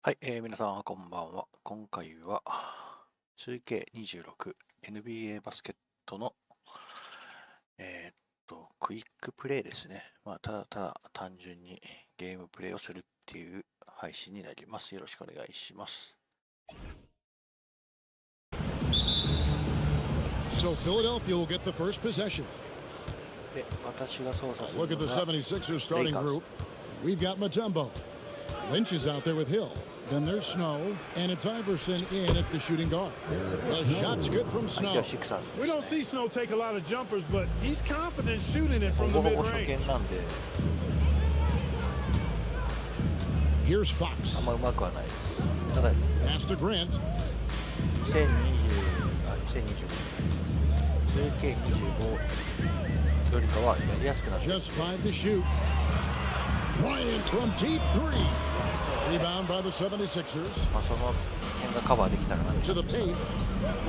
はい、皆さんこんばんは。今回は 2K26 NBA バスケットのクイックプレイですね。ただただ単純にゲームプレイをするっていう配信になります。よろしくお願いします。So Philadelphia will get the first possession. で、私が操作する Look の at the が 76ers starting group. We've got Mutombo. Lynch is out there with Hill. Then there's Snow, and it's Iverson in at the shooting guard. The shot's good from 相手 Snow. はシクサーズで We す don't ね。 see Snow take a lot of jumpers, but he's confident shooting it ほ from ぼ the ほぼ初 mid-range. 見なんで Here's あ Fox. んまうまくはないです。ただ Pass to Grant. 2K25 よりかはやりやすくなってる。 Just 5 to shoot. Bryant from deep three. Rebound by the 76ers. その辺がカバーできたらなって To 感 the じです。 paint.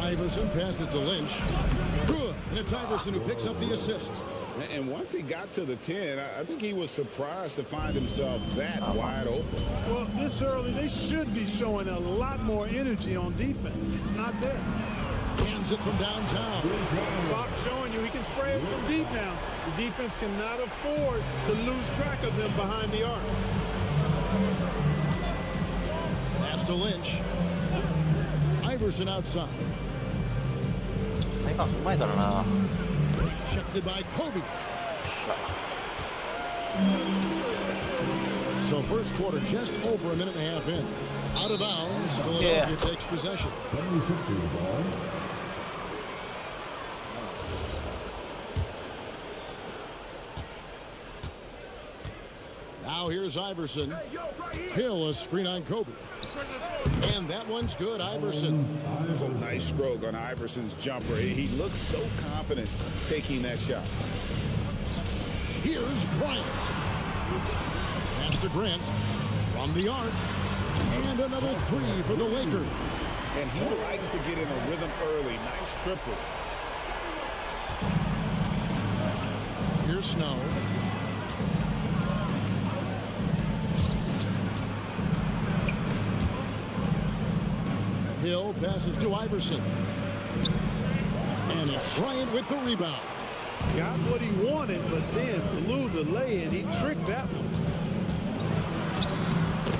Iverson passes to Lynch. Good. And it's Iverson who picks up the assist. And once he got to the 10, I think he was surprised to find himself that wide open. Well, this early, they should be showing a lot more energy on defense. It's not there. Cans it from downtown. Fox showing you he can spray it from deep now. The defense cannot afford to lose track of him behind the arc. Pass to Lynch. Iverson outside. アイバンスうまいからな。 Checked by Kobe. よっしゃ So first quarter just over a minute and a half in. Out of bounds. Philadelphia Yeah. takes possession. Now here's Iverson. Hill a screen on Kobe. And that one's good, Iverson. Nice stroke on Iverson's jumper. He looks so confident taking that shot. Here's Bryant. Pass to Grant from the arc. And another three for the Lakers. And he likes to get in a rhythm early. Nice triple. Here's Snow. Hill passes to Iverson. And it's Bryant with the rebound. Got what he wanted, but then blew the lay, and he tricked that one.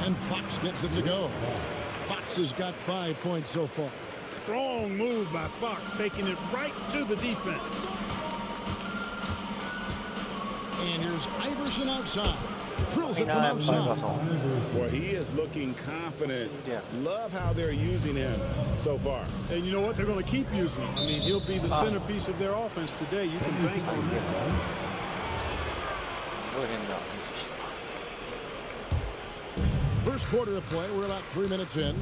And Fox gets it to go. Fox has got 5 points so far. Strong move by Fox, taking it right to the defense. And here's Iverson outside. Drills it from アイバ outside. ソン。 Well, he is looking confident. Yeah. Love how they're using him so far. And you know what? They're going to keep using him. I mean, he'll be the centerpiece of their offense today. You can bank on that. すごい変だ。ミスした。 First quarter of play. We're about 3 minutes in.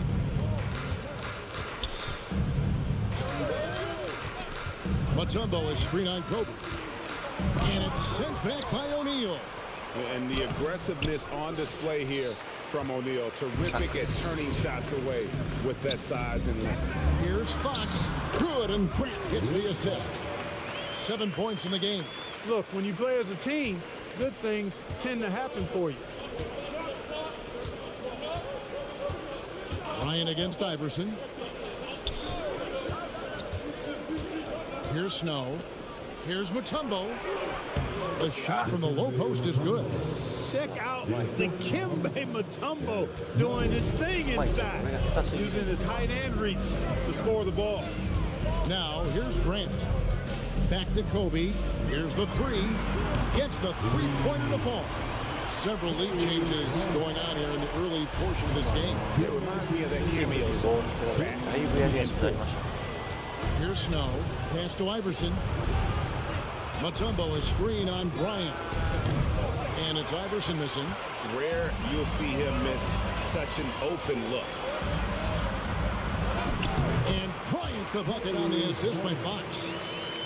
Mutombo is screen on Kobe. And it's sent back by O'Neal. And the aggressiveness on display here from O'Neal. Terrific at turning shots away with that size and length. Here's Fox. Good, and Grant gets the assist. 7 points in the game. Look, when you play as a team, good things tend to happen for you. Ryan against Iverson. Here's Snow. Here's Mutombo. The shot from the low post is good. Check out the Kimbe Mutombo doing his thing inside, using his height and reach to score the ball. Now, here's Grant. Back to Kobe. Here's the three. Gets the three-pointer to fall. Several lead changes going on here in the early portion of this game. It reminds me of that cameo ボー song. ルとだいぶやりやすくなりましたね。 Here's Snow. Pass to Iverson. Mutombo is screen on Bryant. And it's Iverson missing. Rare you'll see him miss such an open look. And Bryant the bucket on the assist by Fox.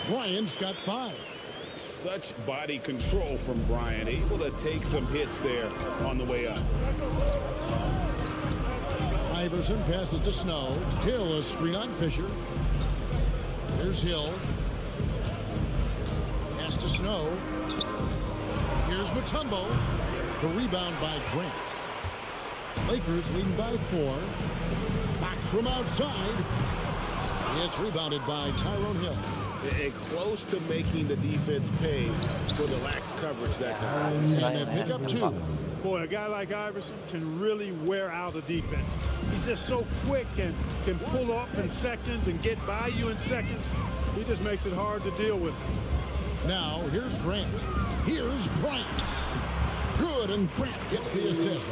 Bryant's got 5. Such body control from Bryant, able to take some hits there on the way up. Iverson passes to Snow. Hill is screen on Fisher. Here's Hill. Pass to Snow. Here's Mutombo. The rebound by Grant. Lakers leading by 4. Fox from outside. It's rebounded by Tyrone Hill. And close to making the defense pay for the lax coverage that time. And they pick up 2. Boy, a guy like Iverson can really wear out a defense. He's just so quick and can pull off in seconds and get by you in seconds. He just makes it hard to deal with. Now, here's Grant. Here's Bryant. Good, and Grant gets the assist.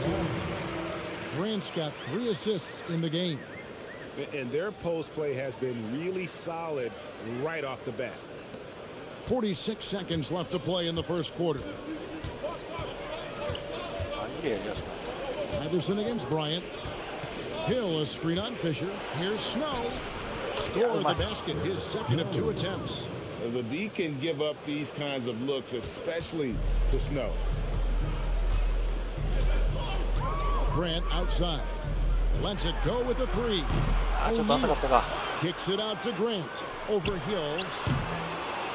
Grant's got 3 assists in the game. And their post play has been really solid right off the bat. 46 seconds left to play in the first quarter. Iverson against Bryant. Hill, a screen on Fisher. Here's Snow. Score the basket, his second of 2 attempts. The D can give up these kinds of looks, especially to Snow. Grant outside. Lets it go with a 3. ちょっと浅かったか。 Kicks it out to Grant. Over Hill.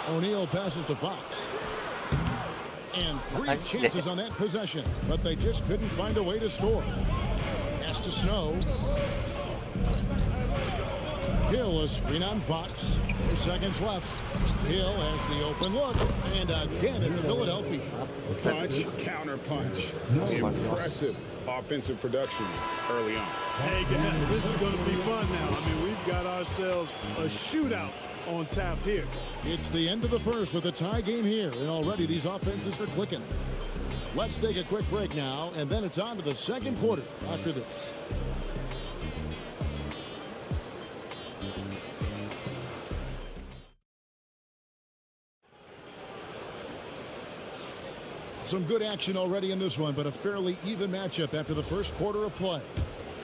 O'Neal passes to Fox. And 3 chances on that possession, but they just couldn't find a way to score. Pass to Snow. Hill, a screen on Fox. 4 seconds left. Hill has the open look, and again it's Philadelphia. Punch, counter punch. Impressive offensive production early on. Hey, guys, this is going to be fun now. I mean, we've got ourselves a shootout on tap here. It's the end of the first with a tie game here, and already these offenses are clicking. Let's take a quick break now, and then it's on to the second quarter after this. Some good action already in this one, but a fairly even matchup after the first quarter of play.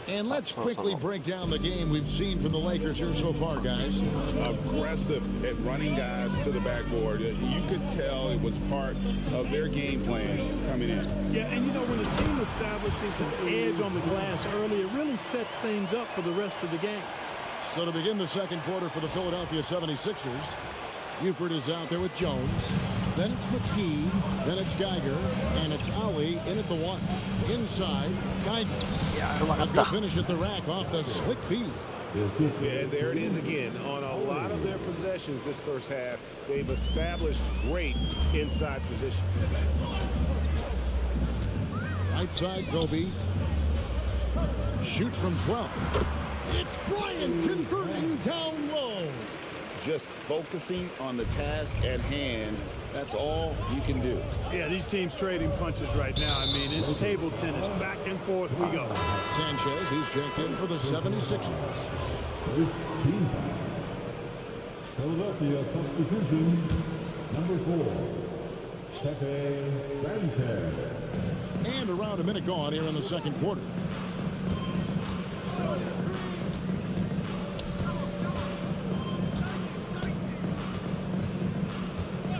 And let's quickly break down the game we've seen from the Lakers here so far, guys. Aggressive at running guys to the backboard. You could tell it was part of their game plan coming in. Yeah, and you know, when a team establishes an edge on the glass early, it really sets things up for the rest of the game. So to begin the second quarter for the Philadelphia 76ers, Buford is out there with Jones. Then it's McKee. Then it's Geiger. And it's Ali in at the 1. Inside, Geiger. A good finish at the rack off the slick feed. And there it is again. On a lot of their possessions this first half, they've established great inside position. Right side, Kobe. Shoots from 12. It's Bryant converting down low. Just focusing on the task at hand. That's all you can do. Yeah, these teams trading punches right now. I mean, it's table tennis. Back and forth we go. Sanchez, he's checked in for the 76ers. Philadelphia substitution, number 4, Pepe Sanchez. And around a minute gone here in the second quarter.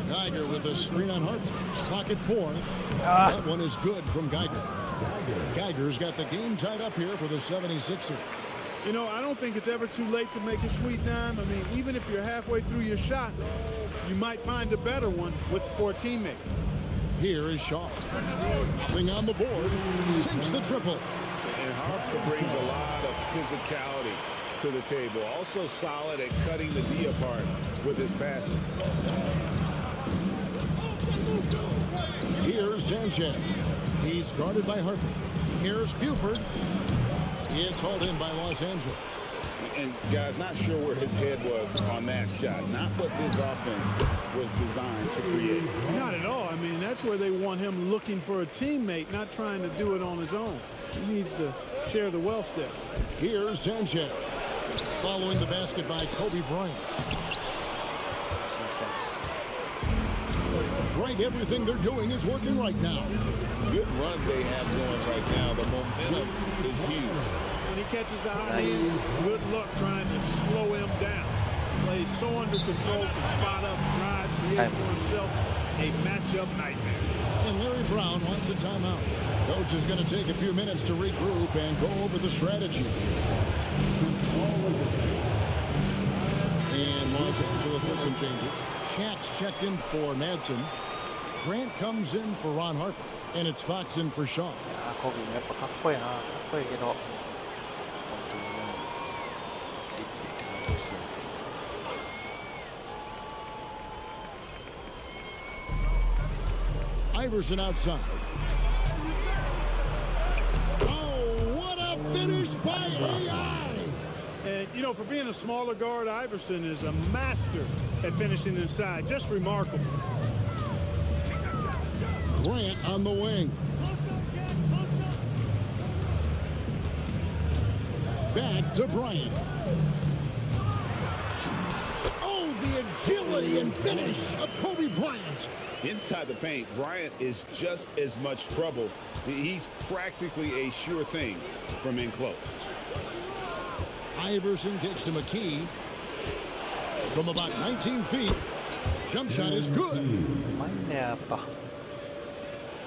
Geiger with a screen on Hart. Clock at 4. That one is good from Geiger. Geiger's got the game tied up here for the 76ers. You know, I don't think it's ever too late to make a sweet dime. I mean, even if you're halfway through your shot, you might find a better one for a teammate. Here is Shaw. Nothing on the board. Sinks the triple. And Harper brings a lot of physicality to the table. Also solid at cutting the D apart with his passing. Here's Sanchez. He's guarded by Harper. Here's Buford. It's hauled in by Los Angeles. And guys, not sure where his head was on that shot. Not what this offense was designed to create. Not at all. I mean, that's where they want him looking for a teammate, not trying to do it on his own. He needs to share the wealth there. Here's Sanchez. Following the basket by Kobe Bryant. Right, everything they're doing is working right now. Good run they have going right now. The momentum is huge. When he catches the hot hand, good luck trying to slow him down. Plays so under control, can spot up, drive, create for himself a matchup nightmare. And Larry Brown wants a timeout. Coach is going to take a few minutes to regroup and go over the strategy. And Los Angeles with some changes. Shaq's checked in for Madsen. Grant comes in for Ron Harper. And it's Fox in for Shaw. コビーもやっぱかっこいいな。かっこいい。Iverson outside. Oh, what a finish by AI! And, you know, for being a smaller guard, Iverson is a master at finishing inside. Just remarkable. Grant on the wing. Back to Bryant. Oh, the agility and finish of Kobe Bryant. Inside the paint, Bryant is just as much trouble. He's practically a sure thing from in close. Iverson gets to McKee from about 19 feet. Jump shot is good.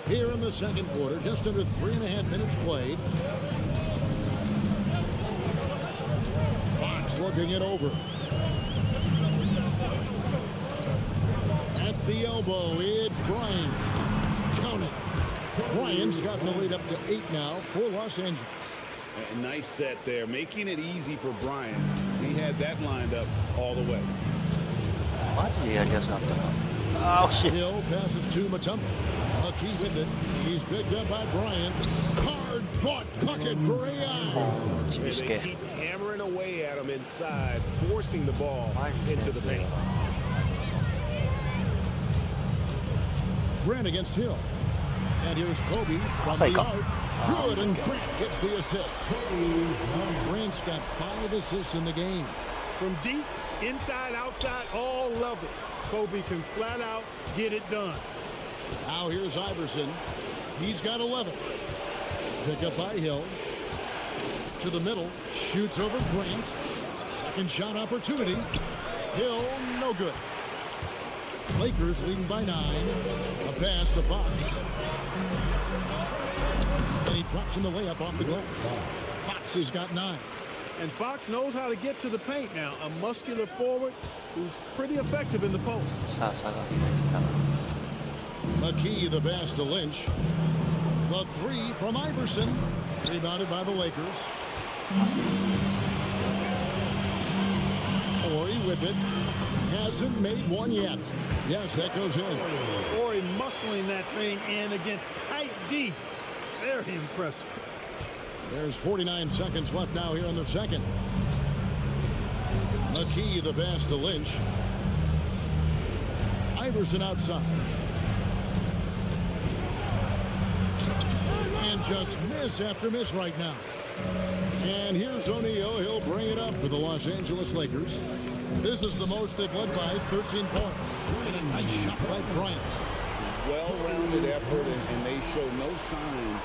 Here in the second quarter, just under 3.5 minutes played. Fox looking it over. At the elbow, it's Bryant. Count it. Bryant's gotten the lead up to 8 now for Los Angeles. A nice set there, making it easy for Bryant. He had that lined up all the way. マジでやりやすかったな。ああ、惜しい。 Hill passes to Mutombo. McKee with it. He's picked up by Bryant. Hard-fought bucket for AI. ちびす They け。 keep hammering away at him inside, forcing the ball マジ into 先 the 生 paint. だ Grant against Hill. And here's Kobe from Take the up. arc. Good, and Grant gets the assist. Grant's got 5 assists in the game. From deep, inside, outside, all levels, Kobe can flat out get it done. Now here's Iverson. He's got 11. Pick up by Hill. To the middle. Shoots over Grant. Second shot opportunity. Hill, no good. Lakers leading by 9. A pass to Fox. And he drops in the layup off the glass. Fox has got 9. And Fox knows how to get to the paint now. A muscular forward who's pretty effective in the post. さあ、差が開いてきたな。 McKee the pass to Lynch. The 3 from Iverson. Rebounded by the Lakers. Ori with it. Hasn't made one yet. Yes, that goes in. Ori muscling that thing in against tight D. Very impressive. There's 49 seconds left now here in the second. McKee the pass to Lynch. Iverson outside. And just miss after miss right now. And here's O'Neal. He'll bring it up for the Los Angeles Lakers. This is the most they've led by 13 points. And a nice shot by Bryant. Well-rounded effort, and they show no signs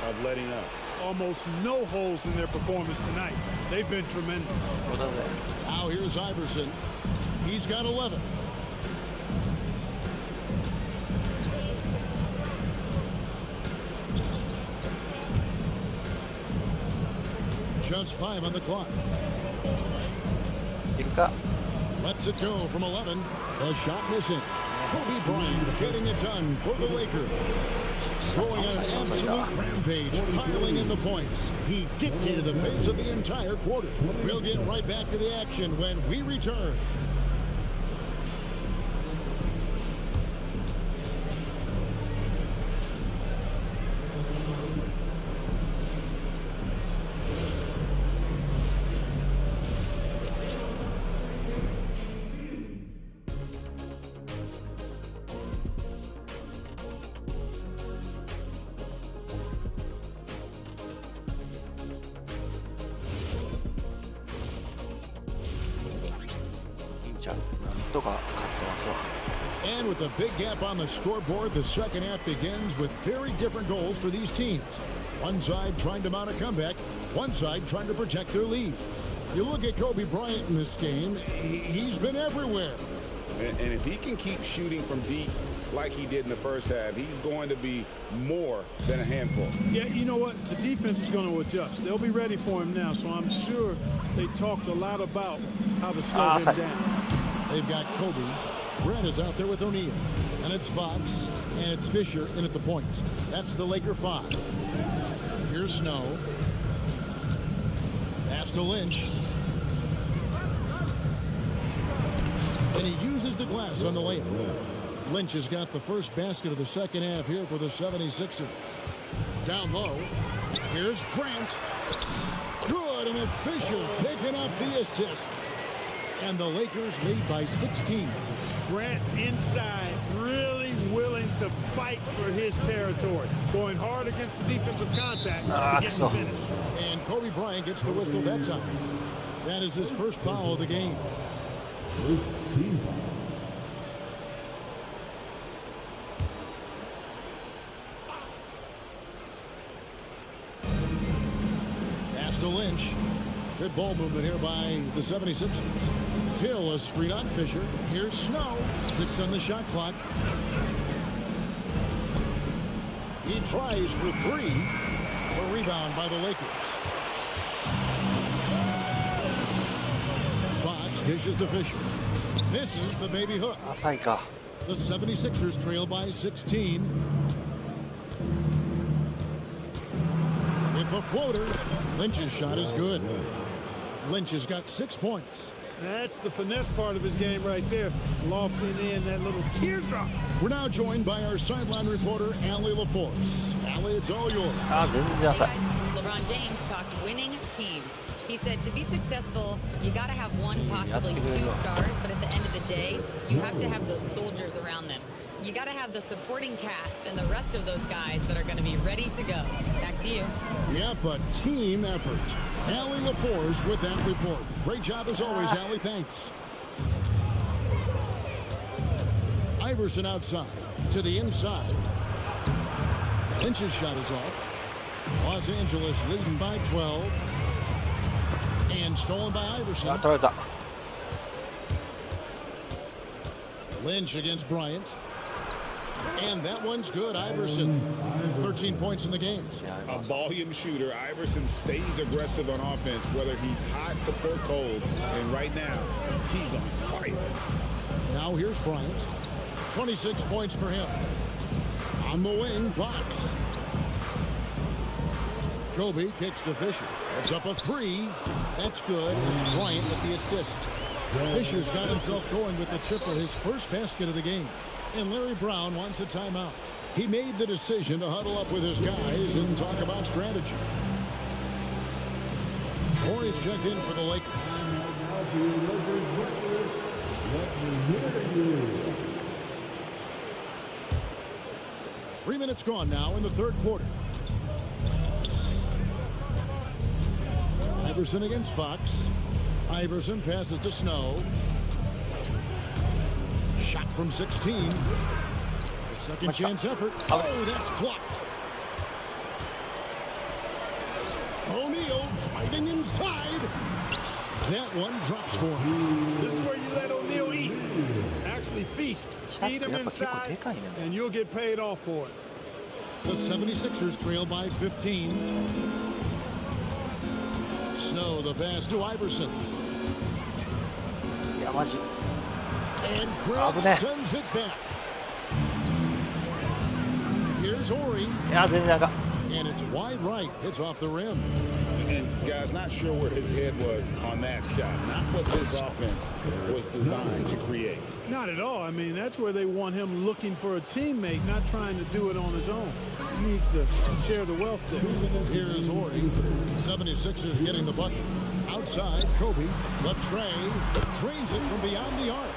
of letting up. Almost no holes in their performance tonight. They've been tremendous. そうだね。 Now here's Iverson. He's got 11. Just 5 on the clock. いるか。 Lets it go from 11. The shot missing. Kobe Bryant getting it done for the Lakers. Going on an absolute rampage, piling in the points. He dictated the pace of the entire quarter. We'll get right back to the action when we return. And with a big gap on the scoreboard, the second half begins with very different goals for these teams. One side trying to mount a comeback, one side trying to protect their lead. You look at Kobe Bryant in this game, he's been everywhere. And if he can keep shooting from deep like he did in the first half, he's going to be more than a handful. Yeah, you know what? The defense is going to adjust. They'll be ready for him now, so I'm sure they talked a lot about how to slow him down. They've got Kobe. Brett is out there with O'Neal. And it's Fox. And it's Fisher in at the point. That's the Laker 5. Here's Snow. Pass to Lynch. And he uses the glass on the layup. Lynch has got the first basket of the second half here for the 76ers. Down low. Here's Grant. Good, and it's Fisher picking up the assist. And the Lakers lead by 16. Grant inside, really willing to fight for his territory. Going hard against the defensive contact to get the finish. And Kobe Bryant gets the whistle that time. That is his first foul of the game. First team foul. Pass to Lynch. Good ball movement here by the 76ers. Hill, a screen on Fisher. Here's Snow. 6 on the shot clock. He tries for 3. A rebound by the Lakers. Fox dishes to Fisher. Misses the baby hook. 浅いか。 The 76ers trail by 16. With a floater. Lynch's shot is good. Lynch has got 6 points. That's the finesse part of his game right there. Lofting in that little teardrop. We're now joined by our sideline reporter, Allie LaForce. Allie, it's all yours. 全然浅い。 LeBron James talked winning teams. He said to be successful, you got to have one, possibly 2 stars, but at the end of the day, you have to have those soldiers around them. You got to have the supporting cast and the rest of those guys that are going to be ready to go. Back to you. Yep, a team effort. Allie LaForce with that report. Great job as always, Allie. Thanks. Iverson outside to the inside. Lynch's shot is off. Los Angeles leading by 12. And stolen by Iverson. あ、取られた。 Lynch against Bryant. And that one's good. Iverson, 13 points in the game. A volume shooter. Iverson stays aggressive on offense, whether he's hot or cold. And right now, he's on fire. Now here's Bryant. 26 points for him. On the wing, Fox. Kobe kicks to Fisher. It's up a 3. That's good. It's Bryant with the assist. Fisher's got himself going with the triple, his first basket of the game. And Larry Brown wants a timeout. He made the decision to huddle up with his guys and talk about strategy. Horry's checked in for the Lakers. Now to Lakers record. Let me hear you. 3 minutes gone now in the third quarter. Iverson against Fox. Iverson passes to Snow. Shot from 16. A second chance effort. Oh, that's blocked. O'Neal fighting inside. That one drops for him. This is where you let O'Neal eat. Actually feast. Feed him inside, and you'll get paid off for it. The 76ers trail by 15. Snow, the pass to Iverson. いや、マジ。 And Grant sends it back. Here's Horry. いや、全然赤。 And it's wide right. It's off the rim. And guys, not sure where his head was on that shot. Not what his offense was designed to create. Not at all. I mean, that's where they want him looking for a teammate, not trying to do it on his own. He needs to share the wealth there. Here's Horry. 76ers getting the bucket. Outside, Kobe. The tray. Drains it from beyond the arc.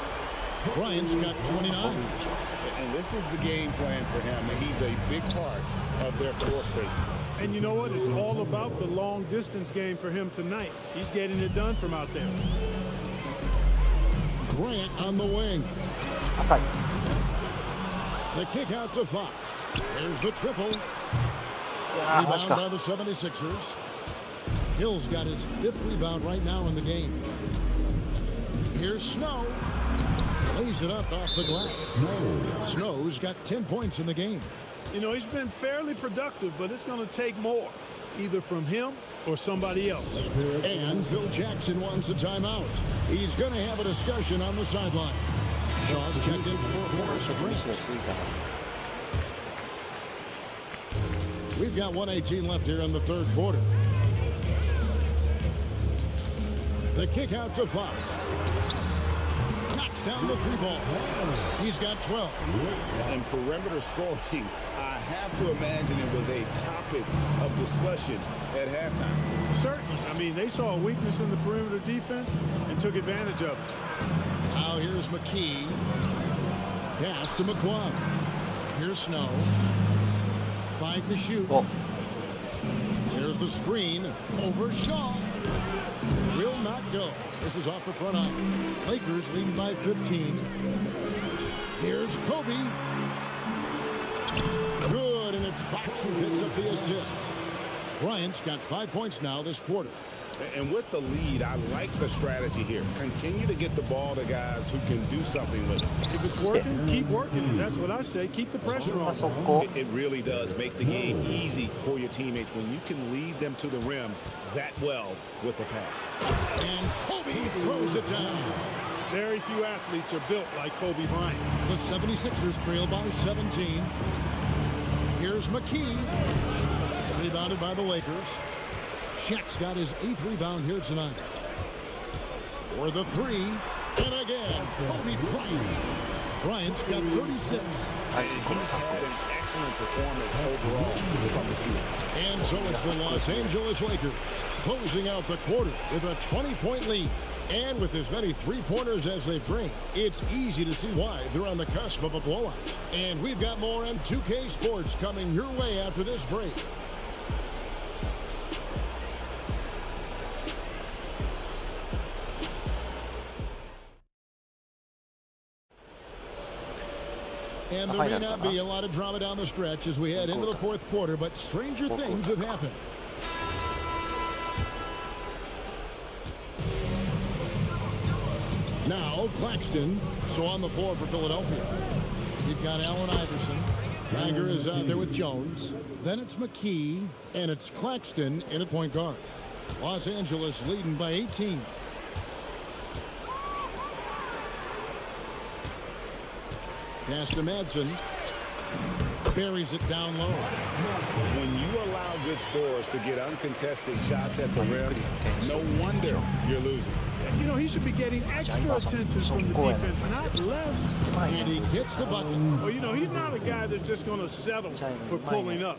Bryant's got 29. And this is the game plan for him. He's a big part of their floor spacing. And you know what? It's all about the long distance game for him tonight. He's getting it done from out there. Grant on the wing. 浅い。 The kick out to Fox. There's the triple. いや、マジ Rebound か。 by the 76ers. Hill's got his 5th rebound right now in the game. Here's Snow. Lays it up off the glass. Snow's got 10 points in the game. You know, he's been fairly productive, but it's going to take more, either from him or somebody else. And Phil Jackson wants a timeout. He's going to have a discussion on the sideline. Shaw's checked in for Morris. 無理しないでいいかな。 We've got 1:18 left here in the third quarter. The kick out to Fox. knocks down the 3 ball. He's got 12. And perimeter scoring, I have to imagine it was a topic of discussion at halftime. Certainly. I mean, they saw a weakness in the perimeter defense and took advantage of it. Now here's McKee. Pass to McClung. Here's Snow. 5 to shoot. Oh. There's the screen over Shaw. Will not go. This is off the front eye. Lakers leading by 15. Here's Kobe. Good, and it's Fox who picks up the assist. Bryant's got 5 points now this quarter. And with the lead, I like the strategy here. Continue to get the ball to guys who can do something with it. If it's working, keep working. That's what I say. Keep the pressure on. It really does make the game easy for your teammates when you can lead them to the rim that well with a pass. And Kobe throws it down. Very few athletes are built like Kobe Bryant. The 76ers trail by 17. Here's McKee. Rebounded by the Lakers. Shaq's got his 8th rebound here tonight. For the 3. And again, Kobe Bryant. Bryant's got 36. He's had an excellent performance overall from the field. And so it's the Los Angeles Lakers closing out the quarter with a 20-point lead. And with as many 3-pointers as they bring, it's easy to see why they're on the cusp of a blowout. And we've got more on 2K Sports coming your way after this break. And there may not be a lot of drama down the stretch as we head into the 4th quarter, but stranger things have happened. Now, Claxton, so on the floor for Philadelphia. You've got Allen Iverson. Tiger is out there with Jones. Then it's McKee, and it's Claxton in at point guard. Los Angeles leading by 18. Pass to Madsen. Buries it down low. When you allow good scorers to get uncontested shots at the rim, no wonder you're losing. You know, he should be getting extra attention from the defense, not less. And he gets the bucket. Well, you know, he's not a guy that's just going to settle for pulling up.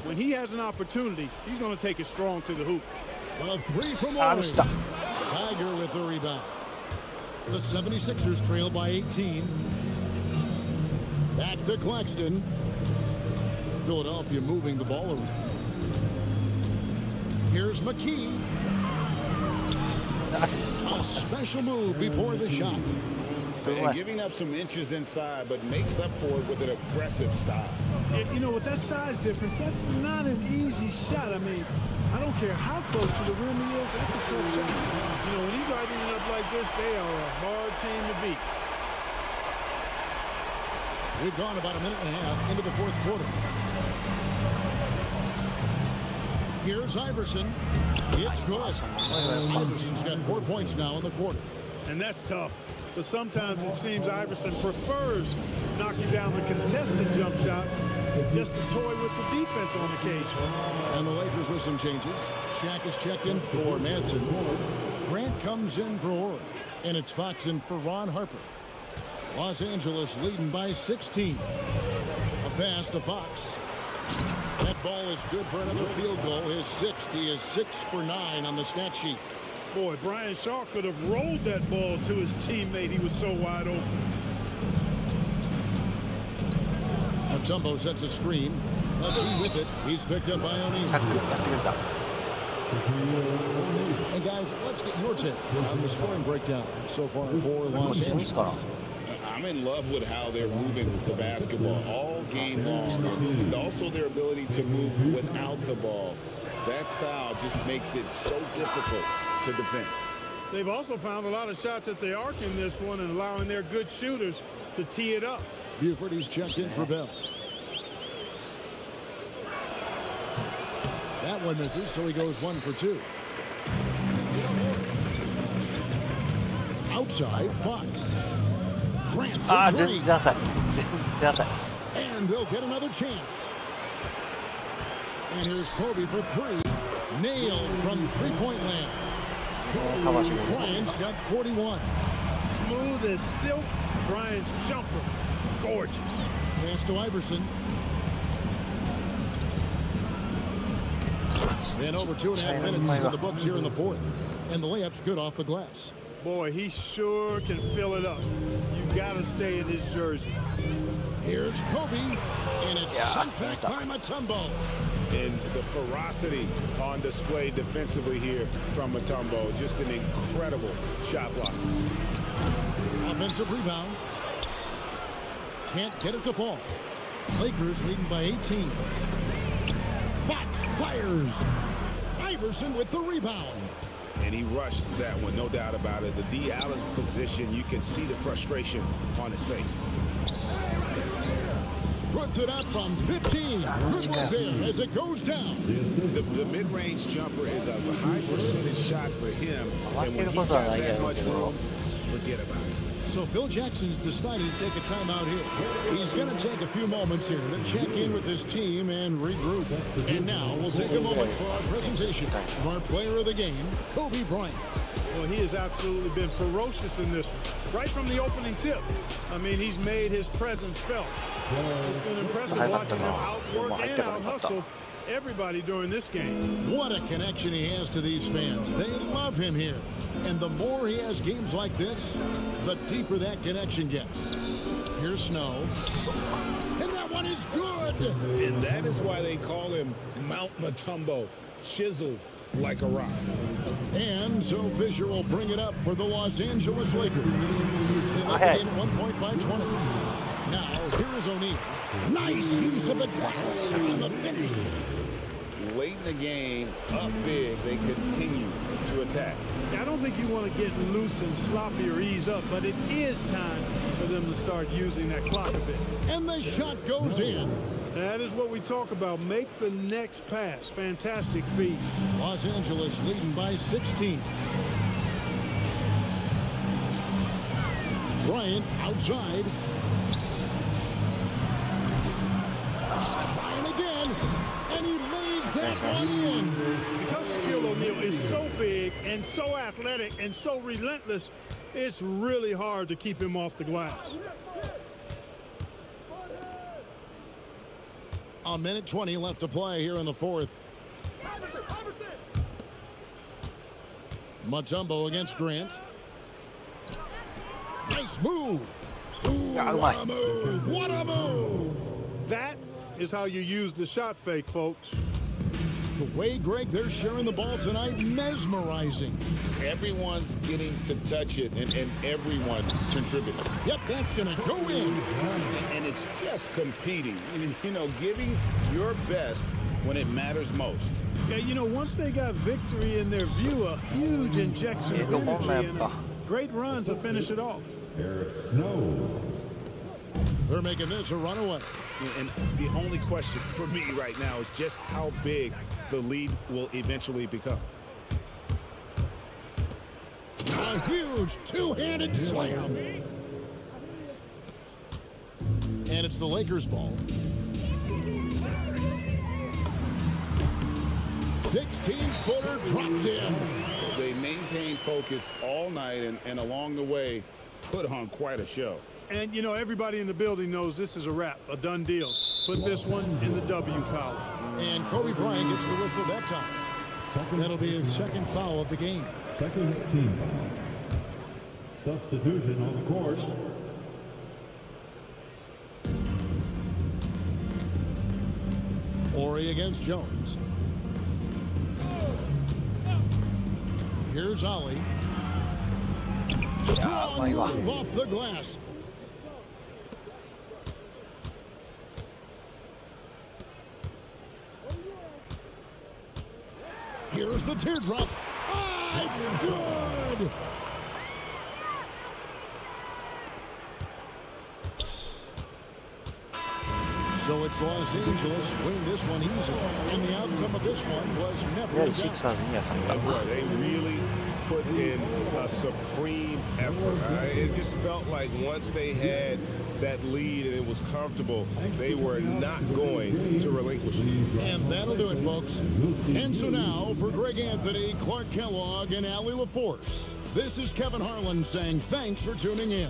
When he has an opportunity, he's going to take it strong to the hoop. A 3 from Warren. Tiger with the rebound. The 76ers trail by 18. Back to Claxton. Philadelphia moving the ball around. Here's McKee. A special move before the shot. And giving up some inches inside, but makes up for it with an aggressive style. You know, with that size difference, that's not an easy shot. I mean, I don't care how close to the rim he is, that's a tough shot. You know, when he's lighting it up like this, they are a hard team to beat. We've gone about a minute and a half into the 4th quarter. Here's Iverson. It's good. Iverson's got 4 points now in the quarter. And that's tough. But sometimes it seems Iverson prefers knocking down the contested jump shots just to toy with the defense on occasion. And the Lakers with some changes. Shaq is checked in for Madsen. Grant comes in for Orr. And it's Fox in for Ron Harper. Los Angeles leading by 16. A pass to Fox. That ball is good for another field goal. His 6th. He is 6 for 9 on the stat sheet. Boy, Brian Shaw could have rolled that ball to his teammate. He was so wide open. Mutombo sets a screen. Lucky with it. He's picked up by O'Neal. And guys, let's get your take on the scoring breakdown so far for Los Angeles. I'm in love with how they're moving the basketball all game long, and also their ability to move without the ball. That style just makes it so difficult to defend. They've also found a lot of shots at the arc in this one and allowing their good shooters to tee it up. Buford, he's checked in for Bell. That one misses, so he goes 1 for 2. Outside, Fox. Grant for 3. And they'll get another chance. And here's Kobe for 3. Nailed from 3-point land. Bryant's got 41. smooth as silk. Bryant's jumper, gorgeous. Pass to Iverson. And over 2.5 minutes in the books here in the fourth. And the layup's good off the glass. Boy, he sure can fill it up. You gotta stay in his jersey. Here's Kobe, and it's sent back by Mutombo. And the ferocity on display defensively here from Mutombo. Just an incredible shot block. Offensive rebound. Can't get it to fall. Lakers leading by 18. Fox fires. Iverson with the rebound. And he rushed that one, no doubt about it. The D. Allen's position, you can see the frustration on his face. Puts it up from 15. Good work there as it goes down. The mid-range jumper is a high percentage shot for him. And when he's got that much room, forget about it. So Phil Jackson's decided to take a timeout here. He's going to take a few moments here to check in with his team and regroup. And now we'll take a moment for our presentation of our player of the game, Kobe Bryant. Well, he has absolutely been ferocious in this one. Right from the opening tip. I mean, he's made his presence felt. It's been impressive watching him outwork and out-hustle everybody during this game. What a connection he has to these fans. They love him here. And the more he has games like this, the deeper that connection gets. Here's Snow. And that one is good. And that is why they call him Mount Mutombo, chiseled like a rock. And so Fisher will bring it up for the Los Angeles Lakers. They led the game at 1 point by 20. Now, here is O'Neal. Nice use of the glass on the finish. Late in the game, up big, they continue to attack. I don't think you want to get loose and sloppy or ease up, but it is time for them to start using that clock a bit. And the shot goes in. That is what we talk about. Make the next pass. Fantastic feed. Los Angeles leading by 16. Bryant outside. Trying again. And he lays that one in. Because Shaquille O'Neal is so big and so athletic and so relentless, it's really hard to keep him off the glass. A minute 20 left to play here in the fourth. Mutombo against Grant. Nice move. Ooh, what a move. What a move. That is how you use the shot fake, folks. The way, Greg, they're sharing the ball tonight, mesmerizing. Everyone's getting to touch it, and everyone's contributing. Yep, that's going to go in. And it's just competing. You know, giving your best when it matters most. Yeah, you know, once they got victory in their view, a huge injection of energy and a great run to finish it off. They're making this a runaway. And the only question for me right now is just how big the lead will eventually become. A huge two-handed slam. And it's the Lakers' ball. 16-footer dropped in. They maintained focus all night and along the way put on quite a show. And, you know, everybody in the building knows this is a wrap, a done deal. Put this one in the W column. And Kobe Bryant gets the whistle that time. That'll be his second foul of the game. Second team foul. Substitution on the court. Ori against Jones. Here's Ollie. Strong move off the glass. Here's the teardrop. Ah, it's good. So it's Los Angeles winning this one easily. And the outcome of this one was never in doubt. They really put in a supreme effort. It just felt like once they had that lead and it was comfortable, they were not going to relinquish it. And that'll do it, folks. And so now, for Greg Anthony, Clark Kellogg, and Allie LaForce, This is Kevin Harlan saying thanks for tuning in.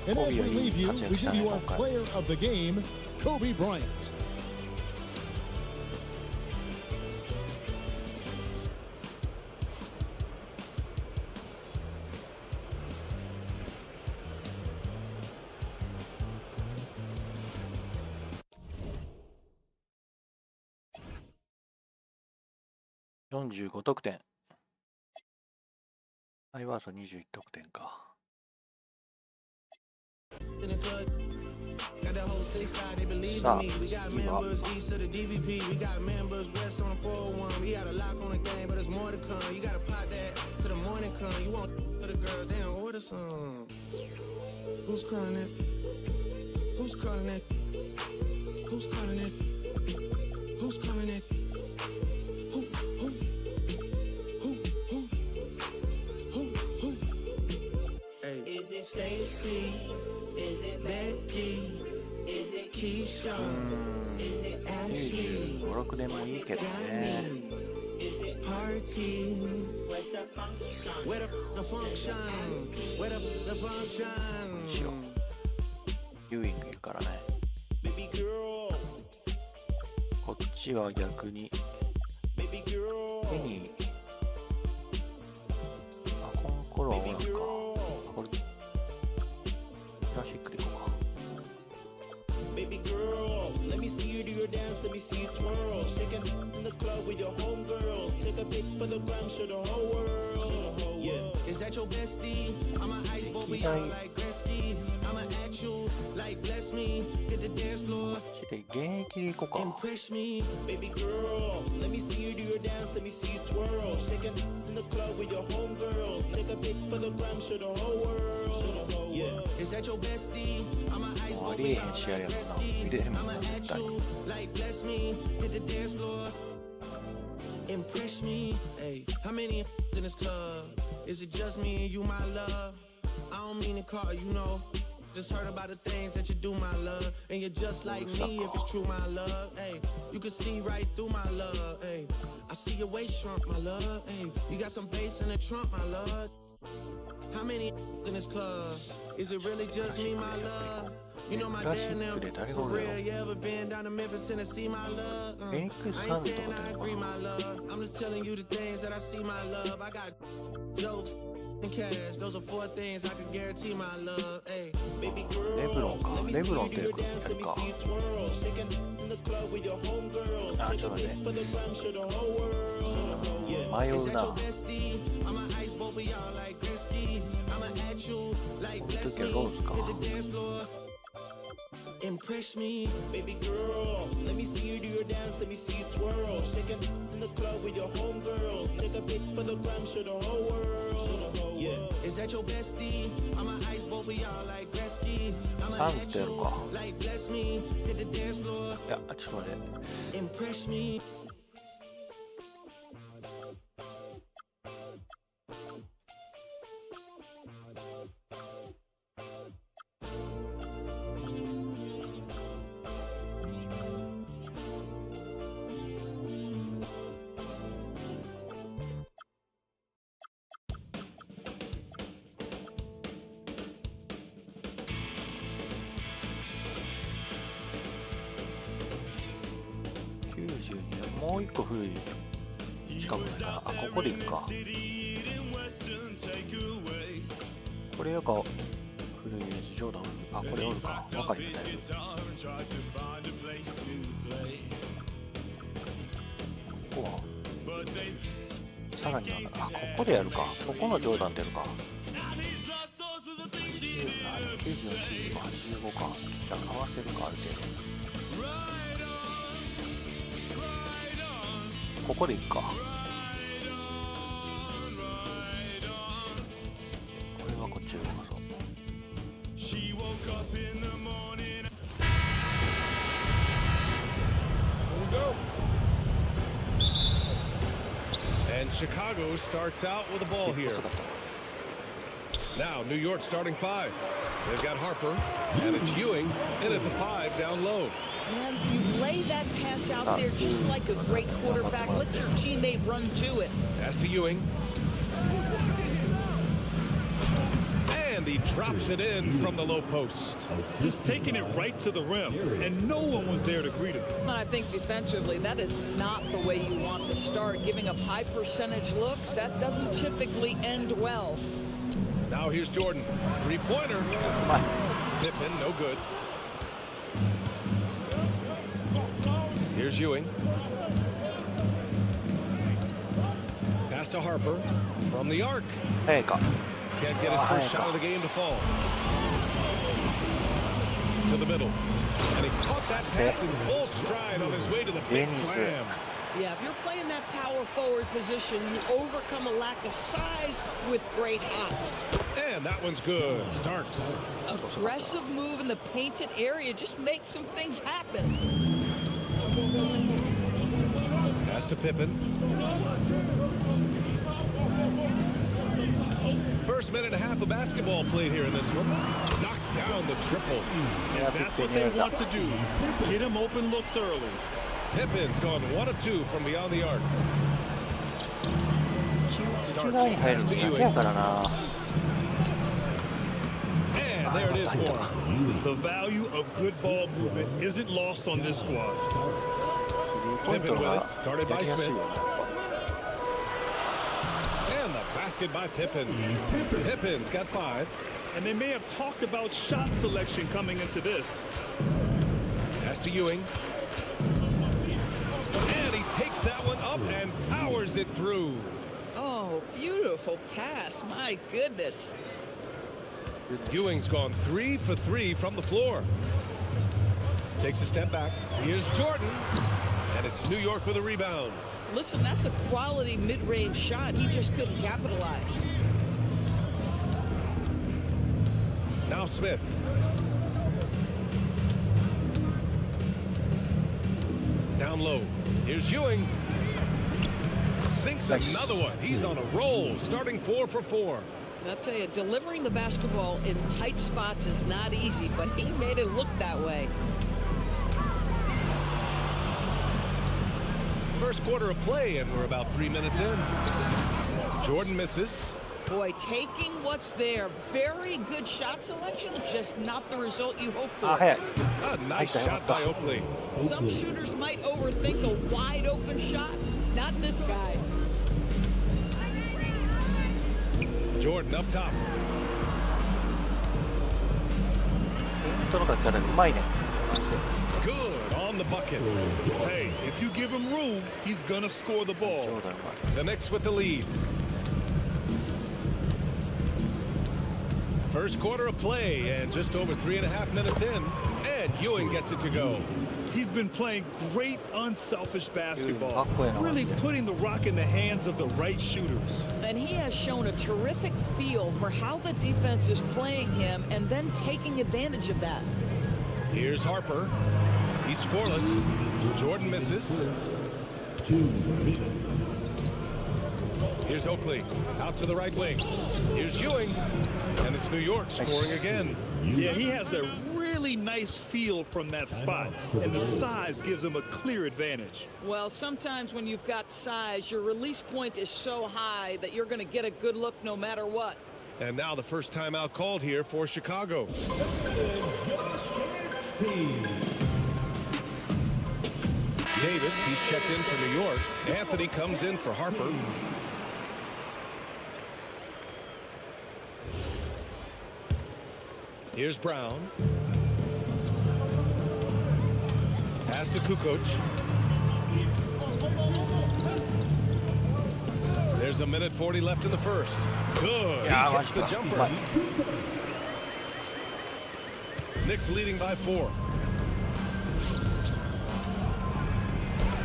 And as we leave you, we give you our player of the game, Kobe Bryant. $45得点。アイワーソ21得点か。さあ、次はWho's calling it? Who's calling it? Who's calling it? Who's calling it? Who? Hey. Is it Stacy? Is it Becky? Is it Keisha? Is it Ashley? 25、6年もいいけどね。Is it party? Where's the function? Where the function? Where the function? しよう。ユーイングいるからね。こっちは逆にペニー。あ、この頃はおらんか。これクラシックでいこうか。Baby girl, let me see you do your dance, let me see you twirl. Shaking in the club with your homegirls. Take a pic for the gram, show the whole world. Yeah. Is that your bestie? I'm an ice boy, we all like Gretzky. I'm an at you, like bless me. Hit the dance floor. 現役でいこうか。 Impress me, baby girl. Let me see you do your dance, let me see you twirl. Shaking in the club with your homegirls. Take a pic for the gram, show the whole world. Yeah. Is that your bestie? I'm an ice boy, we all like Gretzky. I'm an at you, like bless me. Hit the dance floor. Impress me, hey. How many in this club? Is it just me and you, my love? I don't mean to call you, know. Just heard about the things that you do, my love. And you're just like me, if it's true, my love. Hey, you can see right through my love. Hey, I see your waist shrunk, my love. Hey, you got some bass in the trunk, my love. How many in this club? Is it really just me, my love? You know my dad now, for real, you ever been down to Memphis, Tennessee, my love? I ain't saying I agree, my love. I'm just telling you the things that I see, my love. I got jokes and cash. Those are 4 things I can guarantee, my love. Hey, baby girl, レブロンか。レブロンってやるか。あ、ちょっと待って。迷うな。この時はローズか。Impress me, baby girl. Let me see you do your dance, let me see you twirl. Shaking in the club with your homegirls. Take a pic for the gram, show the whole world. Yeah. Is that your bestie? I'm an ice boy, we all like Gretzky. I'm an at you, like bless me. Hit the dance floor. いや、ちょっと待って。 Impress me.92もう一個古い近くないかな。あ、ここでいくか。これやか古いやつジョーダン。あ、これおるか。若いみたいな。ここはさらにはあ、ここでやるか。ここのジョーダン出るか。94、85か。じゃあ合わせるか、ある程度。ここでいくか。これはこっちで動かそう。And Chicago starts out with the ball here. Now New York starting 5. They've got Harper, and it's Ewing in at the 5 down low. And you lay that pass out there just like a great quarterback. Let your teammate run to it. Pass to Ewing. he drops it in from the low post. Just taking it right to the rim, and no one was there to greet him. I think defensively, that is not the way you want to start. Giving up high percentage looks, that doesn't typically end well. Now here's Jordan. Three-pointer. Pippen, no good. Here's Ewing. Pass to Harper from the arc. Hey, got. Can't get his first shot of the game to fall. To the middle. And he caught that pass in full stride on his way to the big slam. Yeah, if you're playing that power forward position, you overcome a lack of size with great hops. And that one's good. Starks. Aggressive move in the painted area just makes some things happen. Pass to Pippen. First minute and a half of basketball played here in this one. Knocks down the triple. That's what they want to do. Get him open looks early. Pippin's gone 1 of 2 from beyond the arc. 内側に入るのだけやからな。 And there it is for him. The value of good ball movement isn't lost on this squad. ポイントがやりやすいよね。 And the basket by Pippen. Pippin's got 5. And they may have talked about shot selection coming into this. Pass to Ewing. And he takes that one up and powers it through. Oh, beautiful pass. My goodness. Ewing's gone 3 for 3 from the floor. Takes a step back. Here's Jordan. And it's New York with a rebound. Listen, that's a quality mid-range shot. He just couldn't capitalize. Now Smith. Down low. Here's Ewing. Sinks another one. He's on a roll, starting 4 for 4. I'll tell you, delivering the basketball in tight spots is not easy, but he made it look that way. First quarter of play, and we're about 3 minutes in. Jordan misses. Boy, taking what's there. Very good shot selection, just not the result you hope for. A nice shot by Oakley. Some shooters might overthink a wide open shot. Not this guy. Jordan up top. ポイントの書き方うまいね。 Good on the bucket. Hey, if you give him room, he's gonna score the ball. The Knicks with the lead. First quarter of play and just over 3.5 minutes in, and Ewing gets it to go. He's been playing great unselfish basketball, really putting the rock in the hands of the right shooters. And he has shown a terrific feel for how the defense is playing him and then taking advantage of that. Here's Harper. He's scoreless. Jordan misses. Here's Oakley. Out to the right wing. Here's Ewing. And it's New York scoring again. Yeah, he has a really nice feel from that spot, and the size gives him a clear advantage. Well, sometimes when you've got size, your release point is so high that you're going to get a good look no matter what. And now the first timeout called here for Chicago. Davis, he's checked in for New York. Anthony comes in for Harper. Here's Brown. Pass to Kukoc. There's a minute 40 left in the first. Good. He hits the jumper. Knicks leading by 4.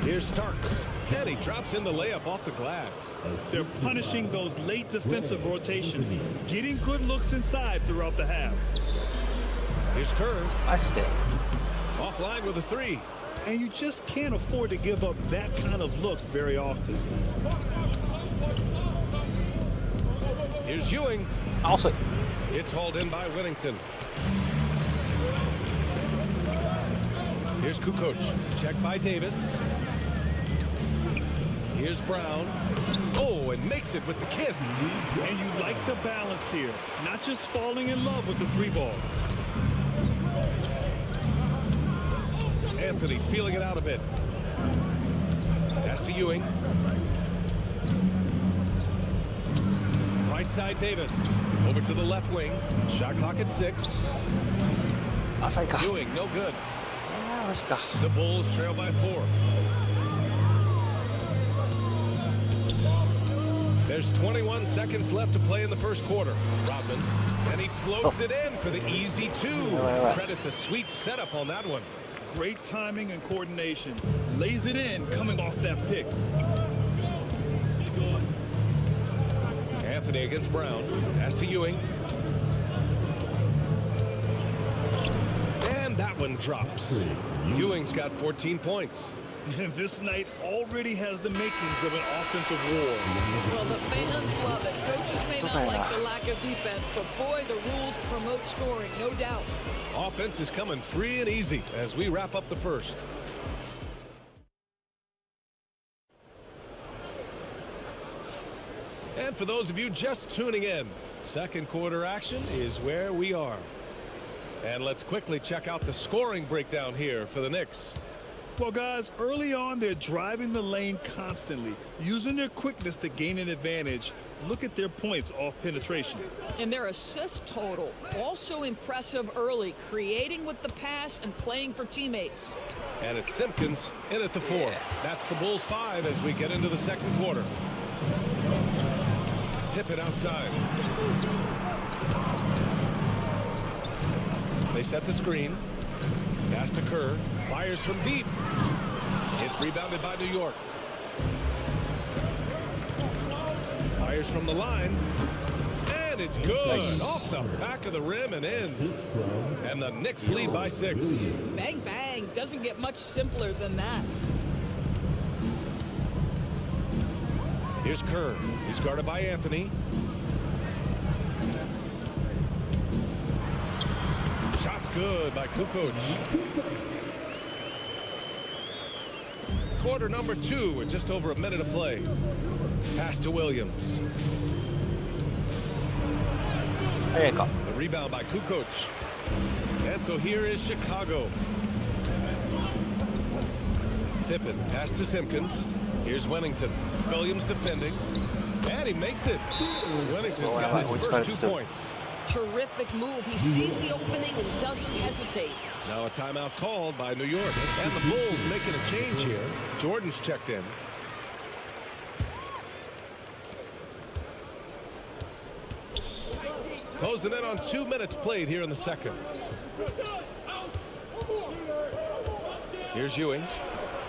Here's Starks. And he drops in the layup off the glass. They're punishing those late defensive rotations, getting good looks inside throughout the half. Here's Kerr. I stay. Offline with a 3. And you just can't afford to give up that kind of look very often. Here's Ewing. Also, it's hauled in by Whittington. Here's Kukoc. Checked by Davis. Here's Brown. Oh, and makes it with the kiss. And you like the balance here, not just falling in love with the 3-ball. Anthony feeling it out a bit. Pass to Ewing. Right side Davis. Over to the left wing. Shot clock at 6. 浅いか。 Ewing, no good. マジか。 The Bulls trail by 4. There's 21 seconds left to play in the first quarter. Rodman, and he floats it in for the easy 2. Credit the sweet setup on that one. Great timing and coordination. Lays it in coming off that pick. Anthony against Brown. Pass to Ewing. And that one drops. Ewing's got 14 points. And this night already has the makings of an offensive war. Well, the fans love it. Coaches may not like the lack of defense, but boy, the rules promote scoring, no doubt. Offense is coming free and easy as we wrap up the first. And for those of you just tuning in, second quarter action is where we are. And let's quickly check out the scoring breakdown here for the Knicks. Well, guys, early on, they're driving the lane constantly, using their quickness to gain an advantage. Look at their points off penetration. And their assist total, also impressive early, creating with the pass and playing for teammates. And it's Simpkins in at the 4. That's the Bulls 5 as we get into the second quarter. Pippen outside. They set the screen. Pass to Kerr. Fires from deep. It's rebounded by New York. Fires from the line. And it's good. Nice. Off the back of the rim and in. And the Knicks lead by 6. Bang, bang. Doesn't get much simpler than that. Here's Kerr. He's guarded by Anthony. Shot's good by Kukoc. Quarter number 2 with just over a minute of play. Pass to Williams. The rebound by Kukoc. And so here is Chicago. Pippen, pass to Simpkins. Here's Wennington. Williams defending. And he makes it. Wennington's got his first 2 points. Terrific move. He sees the opening and doesn't hesitate. Now a timeout called by New York. And the Bulls making a change here. Jordan's checked in. Closing in on 2 minutes played here in the second. Here's Ewing.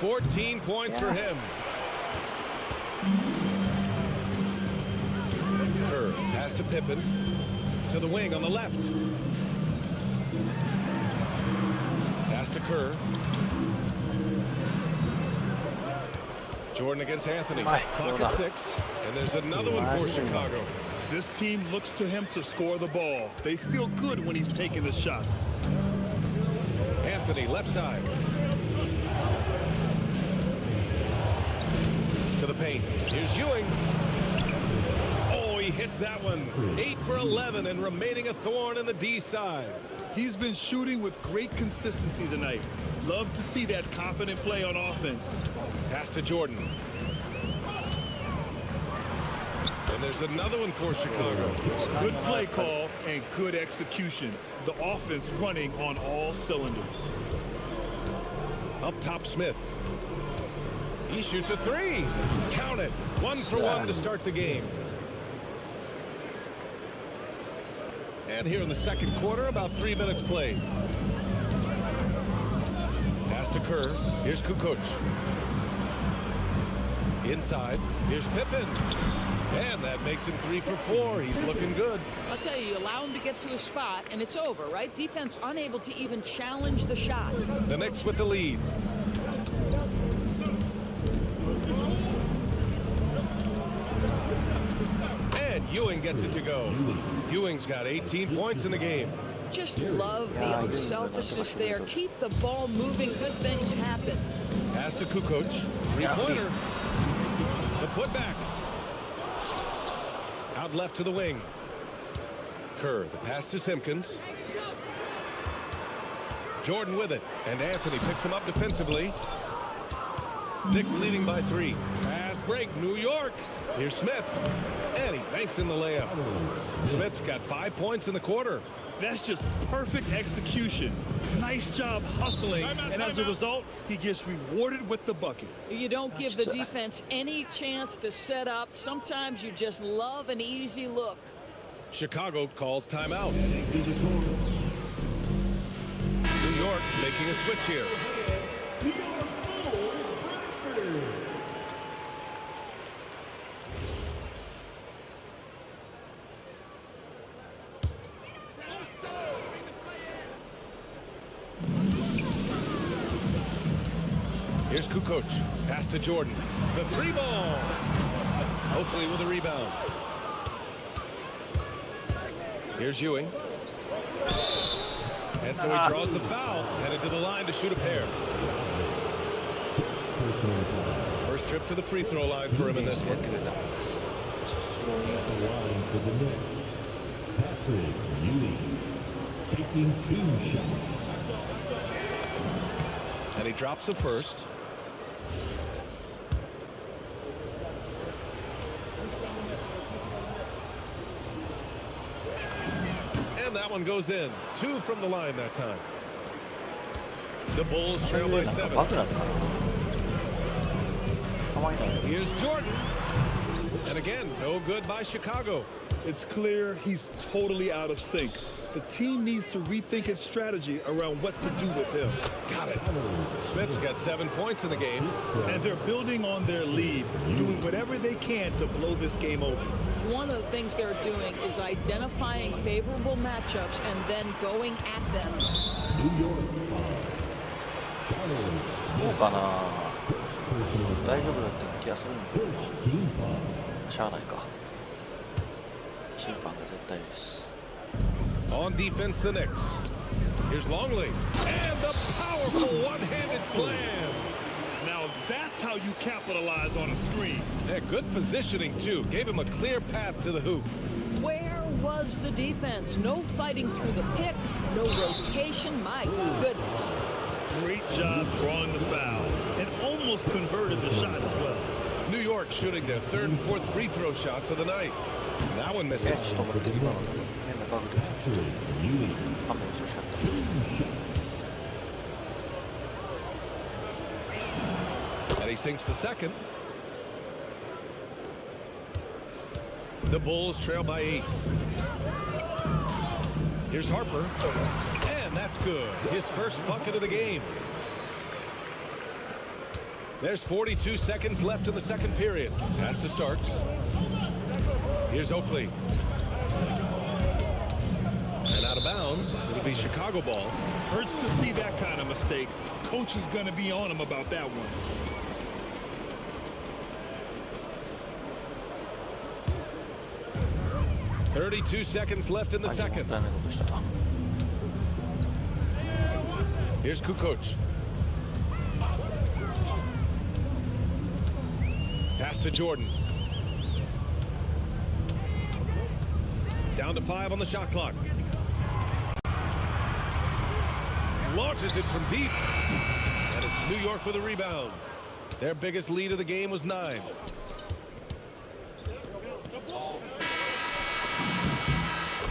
14 points for him. Kerr, pass to Pippen. To the wing on the left. Pass to Kerr. Jordan against Anthony. Clock at 6. And there's another one for Chicago. This team looks to him to score the ball. They feel good when he's taking the shots. Anthony, left side. To the paint. Here's Ewing. Oh, he hits that one. 8 for 11 and remaining a thorn in the D side. He's been shooting with great consistency tonight. Love to see that confident play on offense. Pass to Jordan. And there's another one for Chicago. Good play call and good execution. The offense running on all cylinders. Up top, Smith. He shoots a 3. Count it. 1 for 1 to start the game. And here in the second quarter, about 3 minutes played. Pass to Kerr. Here's Kukoc. Inside. Here's Pippen. And that makes him 3 for 4. He's looking good. I'll tell you, you allow him to get to a spot, and it's over, right? Defense unable to even challenge the shot. The Knicks with the lead. And Ewing gets it to go. Ewing's got 18 points in the game. Just love the unselfishness there. Keep the ball moving. Good things happen. Pass to Kukoc. 3-pointer. The putback. Out left to the wing. Kerr, the pass to Simpkins. Jordan with it, and Anthony picks him up defensively. Knicks leading by 3. Pass break, New York. Here's Smith, and he banks in the layup. Smith's got 5 points in the quarter. That's just perfect execution. Nice job hustling, and as a result, he gets rewarded with the bucket. You don't give the defense any chance to set up. Sometimes you just love an easy look. Chicago calls timeout. New York making a switch here. Here's Kukoc. Pass to Jordan. The 3 ball. Oakley with a rebound. Here's Ewing. And so he draws the foul, headed to the line to shoot a pair. First trip to the free throw line for him in this one. At the line for the Knicks, Patrick Ewing, taking 2 shots. And he drops the first. And that one goes in. 2 from the line that time. The Bulls trail by 7. Here's Jordan. And again, no good by Chicago. It's clear he's totally out of sync. The team needs to rethink its strategy around what to do with him. Got it. Smith's got 7 points in the game. And they're building on their lead, doing whatever they can to blow this game open. One of the things they're doing is identifying favorable matchups and then going at them. New York. そうかな。大丈夫だった気がするんだ。しゃあないか。審判が絶対です。On defense, the Knicks. Here's Longley. And the powerful one-handed slam. Now that's how you capitalize on a screen. Yeah, good positioning, too. Gave him a clear path to the hoop. Where was the defense? No fighting through the pick, no rotation. My goodness. Great job drawing the foul and almost converted the shot as well. New York shooting their 3rd and 4th free throw shots of the night. That one misses. And he sinks the second. The Bulls trail by 8. Here's Harper. And that's good. His first bucket of the game. There's 42 seconds left in the second period. Pass to Starks. Here's Oakley. And out of bounds. It'll be Chicago ball. Hurts to see that kind of mistake. Coach is going to be on him about that one. .32 seconds left in the second. Here's Kukoc. Pass to Jordan. Down to 5 on the shot clock. Launches it from deep. And it's New York with a rebound. Their biggest lead of the game was 9.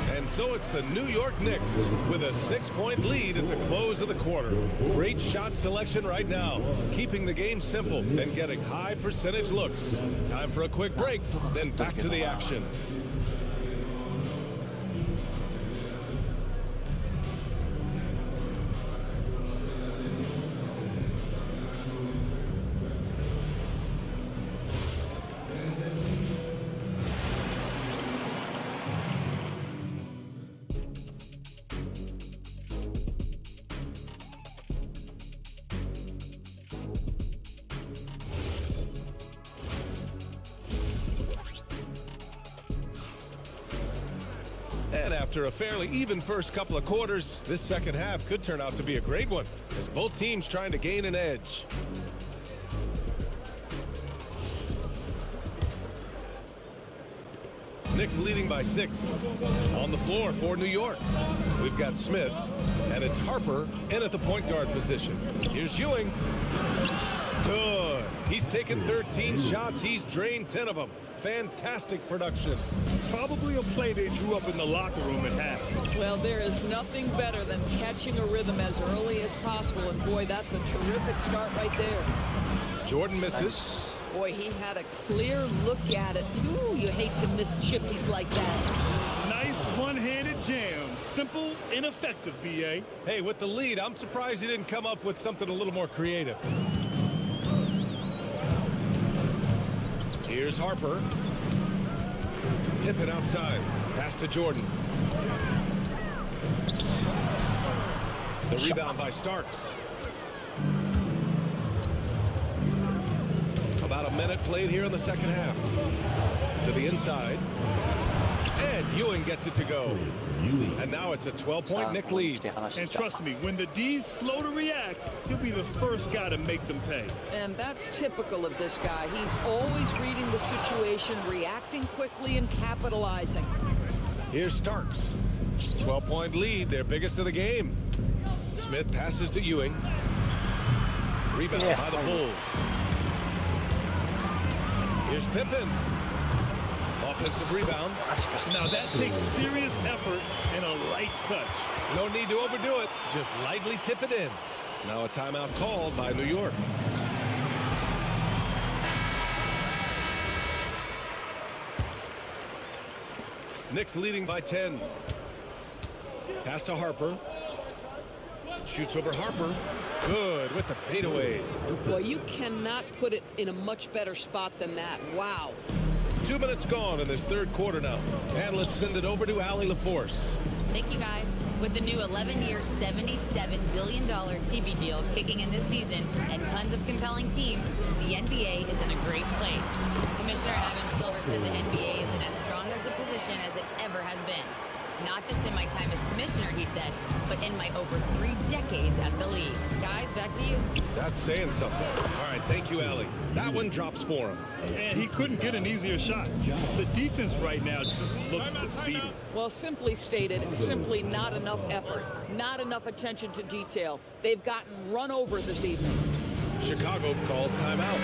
And so it's the New York Knicks with a 6-point lead at the close of the quarter. Great shot selection right now, keeping the game simple and getting high percentage looks. Time for a quick break, then back to the action. And after a fairly even first couple of quarters, this second half could turn out to be a great one, as both teams trying to gain an edge. Knicks leading by 6. On the floor for New York, we've got Smith, and it's Harper in at the point guard position. Here's Ewing. Good. He's taken 13 shots. He's drained 10 of them. Fantastic production. Probably a play they drew up in the locker room at half. Well, there is nothing better than catching a rhythm as early as possible, and boy, that's a terrific start right there. Jordan misses. Boy, he had a clear look at it. Ooh, you hate to miss chippies like that. Nice one-handed jam. Simple and effective, B.A. Hey, with the lead, I'm surprised he didn't come up with something a little more creative. Here's Harper. Pippen outside. Pass to Jordan. The rebound by Starks. About a minute played here in the second half. To the inside. And Ewing gets it to go. And now it's a 12-point Knick lead. And trust me, when the D's slow to react, he'll be the first guy to make them pay. And that's typical of this guy. He's always reading the situation, reacting quickly, and capitalizing. Here's Starks. 12-point lead, their biggest of the game. Smith passes to Ewing. Rebound by the Bulls. Here's Pippen. Offensive rebound. Now that takes serious effort and a light touch. No need to overdo it. Just lightly tip it in. Now a timeout called by New York. Knicks leading by 10. Pass to Harper. Shoots over Harper. Good with the fadeaway. Well, you cannot put it in a much better spot than that. Wow. 2 minutes gone in this third quarter now. And let's send it over to Allie LaForce. Thank you, guys. With the new 11-year, $77 billion TV deal kicking in this season and tons of compelling teams, the NBA is in a great place. Commissioner Evan Silver said the NBA is in as strong as a position as it ever has been. Not just in my time as commissioner, he said, but in my over 3 decades at the league. Guys, back to you. That's saying something. All right, thank you, Allie. That one drops for him. And he couldn't get an easier shot. The defense right now just looks defeated. Well, simply stated, simply not enough effort, not enough attention to detail. They've gotten run over this evening. Chicago calls timeout.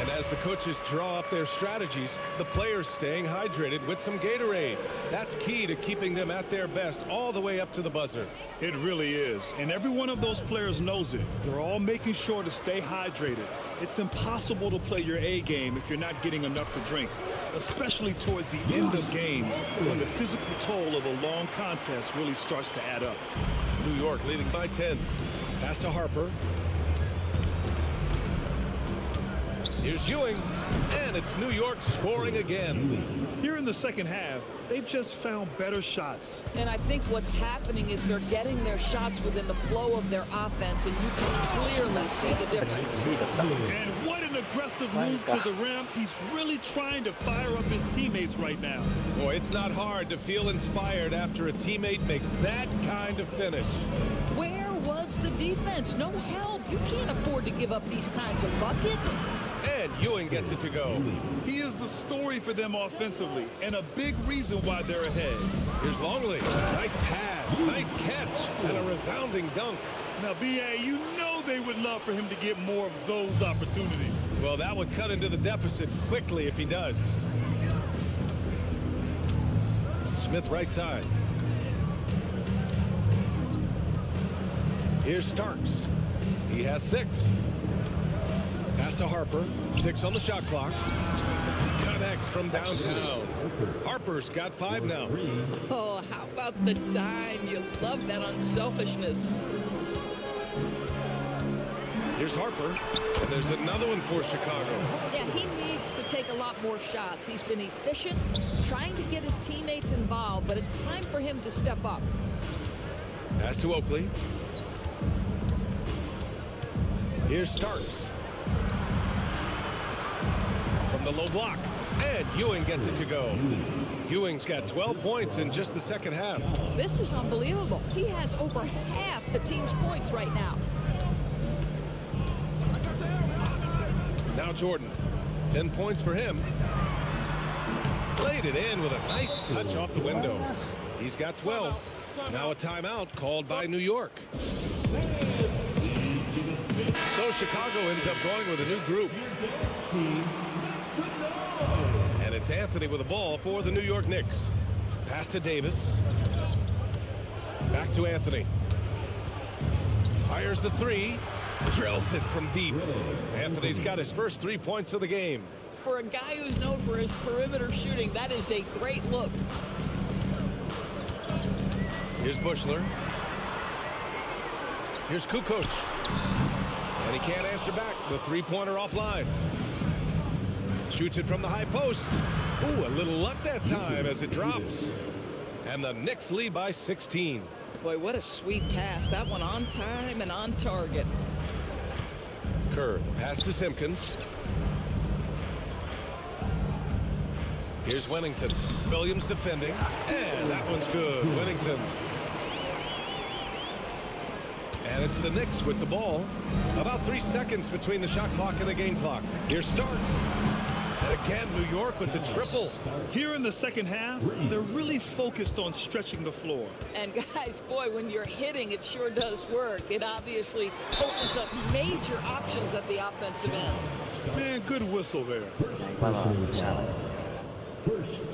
And as the coaches draw up their strategies, the players staying hydrated with some Gatorade. That's key to keeping them at their best all the way up to the buzzer. It really is. And every one of those players knows it. They're all making sure to stay hydrated. It's impossible to play your A game if you're not getting enough to drink, especially towards the end of games when the physical toll of a long contest really starts to add up. New York leading by 10. Pass to Harper. Here's Ewing, and it's New York scoring again. Here in the second half, they've just found better shots. And I think what's happening is they're getting their shots within the flow of their offense, and you can clearly see the difference. And what an aggressive move to the rim. He's really trying to fire up his teammates right now. Boy, it's not hard to feel inspired after a teammate makes that kind of finish. Where was the defense? No help. You can't afford to give up these kinds of buckets. And Ewing gets it to go. He is the story for them offensively, and a big reason why they're ahead. Here's Longley. Nice pass, nice catch, and a resounding dunk. Now, B.A., you know they would love for him to get more of those opportunities. Well, that would cut into the deficit quickly if he does. Smith right side. Here's Starks. He has 6. Pass to Harper. 6 on the shot clock. Connects from downtown. Harper's got 5 now. Oh, how about the dime? You love that unselfishness. Here's Harper. And there's another one for Chicago. Yeah, he needs to take a lot more shots. He's been efficient, trying to get his teammates involved, but it's time for him to step up. Pass to Oakley. Here's Starks. From the low block. And Ewing gets it to go. Ewing's got 12 points in just the second half. This is unbelievable. He has over half the team's points right now. Now Jordan. 10 points for him. Laid laid it in with a nice touch off the window. He's got 12. Now a timeout called by New York. So Chicago ends up going with a new group. And it's Anthony with the ball for the New York Knicks. Pass to Davis. Back to Anthony. Fires the three. Drills it from deep. Anthony's got his first 3 points of the game. For a guy who's known for his perimeter shooting, that is a great look. Here's Bushler. Here's Kukoc. And he can't answer back. The three-pointer offline. Shoots it from the high post. Ooh, a little luck that time as it drops. And the Knicks lead by 16. Boy, what a sweet pass. That one on time and on target. Kerr, pass to Simpkins. Here's Wennington. Williams defending. And that one's good. Wennington. And it's the Knicks with the ball. About 3 seconds between the shot clock and the game clock. Here Starks. And again, New York with the triple. Here in the second half, they're really focused on stretching the floor. And guys, boy, when you're hitting, it sure does work. It obviously opens up major options at the offensive end. Man, good whistle there.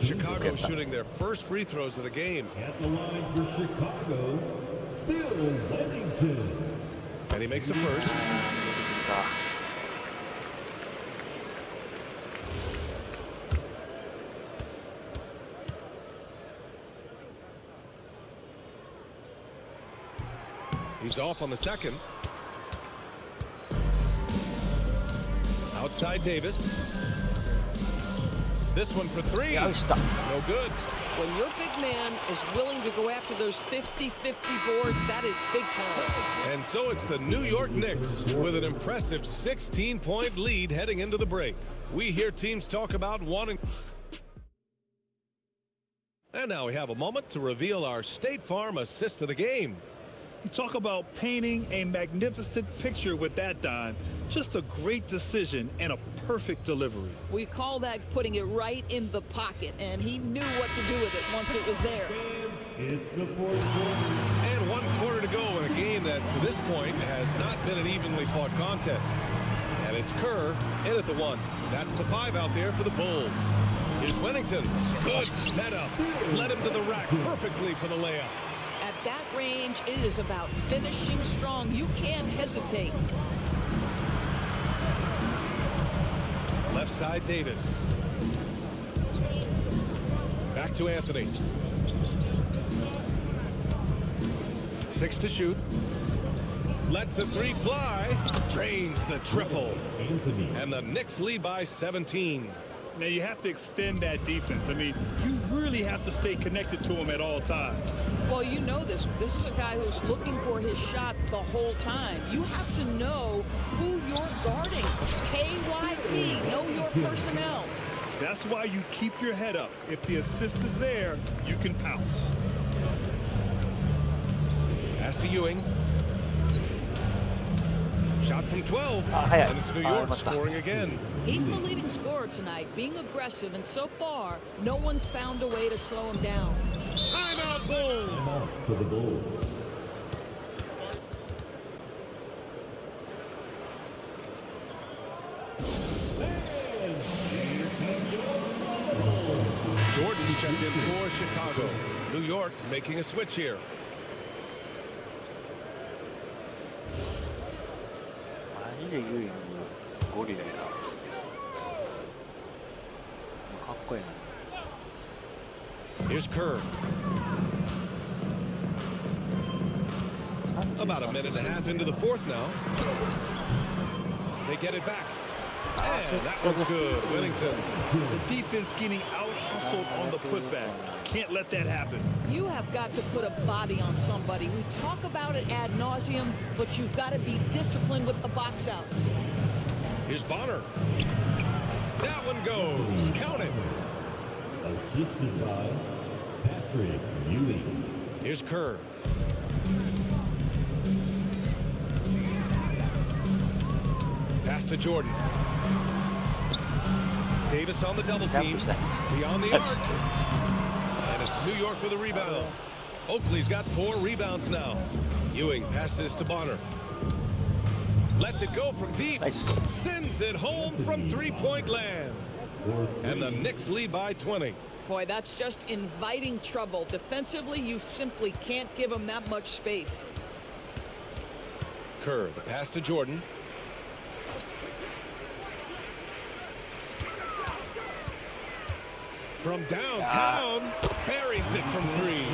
Chicago shooting their first free throws of the game. At the line for Chicago, Bill Wennington. And he makes a first. He's off on the second. Outside Davis. This one for three. No good. When your big man is willing to go after those 50-50 boards, that is big time. And so it's the New York Knicks with an impressive 16-point lead heading into the break. We hear teams talk about wanting... And now we have a moment to reveal our State Farm assist of the game. You talk about painting a magnificent picture with that dime. Just a great decision and a perfect delivery. We call that putting it right in the pocket, and he knew what to do with it once it was there. It's the fourth quarter. And 1 quarter to go in a game that, to this point, has not been an evenly fought contest. And it's Kerr in at the one. That's the 5 out there for the Bulls. Here's Wennington. Good setup. Led him to the rack perfectly for the layup. At that range, it is about finishing strong. You can't hesitate. Left side, Davis. Back to Anthony. 6 to shoot. Lets the three fly. Drains the triple. Anthony. And the Knicks lead by 17. Now you have to extend that defense. I mean, you really have to stay connected to him at all times. Well, you know this. This is a guy who's looking for his shot the whole time. You have to know who you're guarding. KYP, know your personnel. That's why you keep your head up. If the assist is there, you can pounce. Pass to Ewing. Shot from 12. And it's New York scoring again. He's the leading scorer tonight, being aggressive, and so far, no one's found a way to slow him down. Timeout, Bulls! Timeout for the Bulls. Jordan checked in for Chicago. New York making a switch here. Here's Kerr. About a minute and a half into the fourth now. They get it back. And that one's good. Wennington. The defense getting out-hustled on the putback. Can't let that happen. You have got to put a body on somebody. We talk about it ad nauseum, but you've got to be disciplined with the box outs. Here's Bonner. That one goes. Count it. Assisted by Patrick Ewing. Here's Kerr. Pass to Jordan. Davis on the double team. 100%. Beyond the arc. And it's New York with a rebound. Oakley's got 4 rebounds now. Ewing passes to Bonner. Lets it go from deep. Nice. Sends it home from three-point land. And the Knicks lead by 20. Boy, that's just inviting trouble. Defensively, you simply can't give them that much space. Kerr, the pass to Jordan. From downtown, buries it from 3.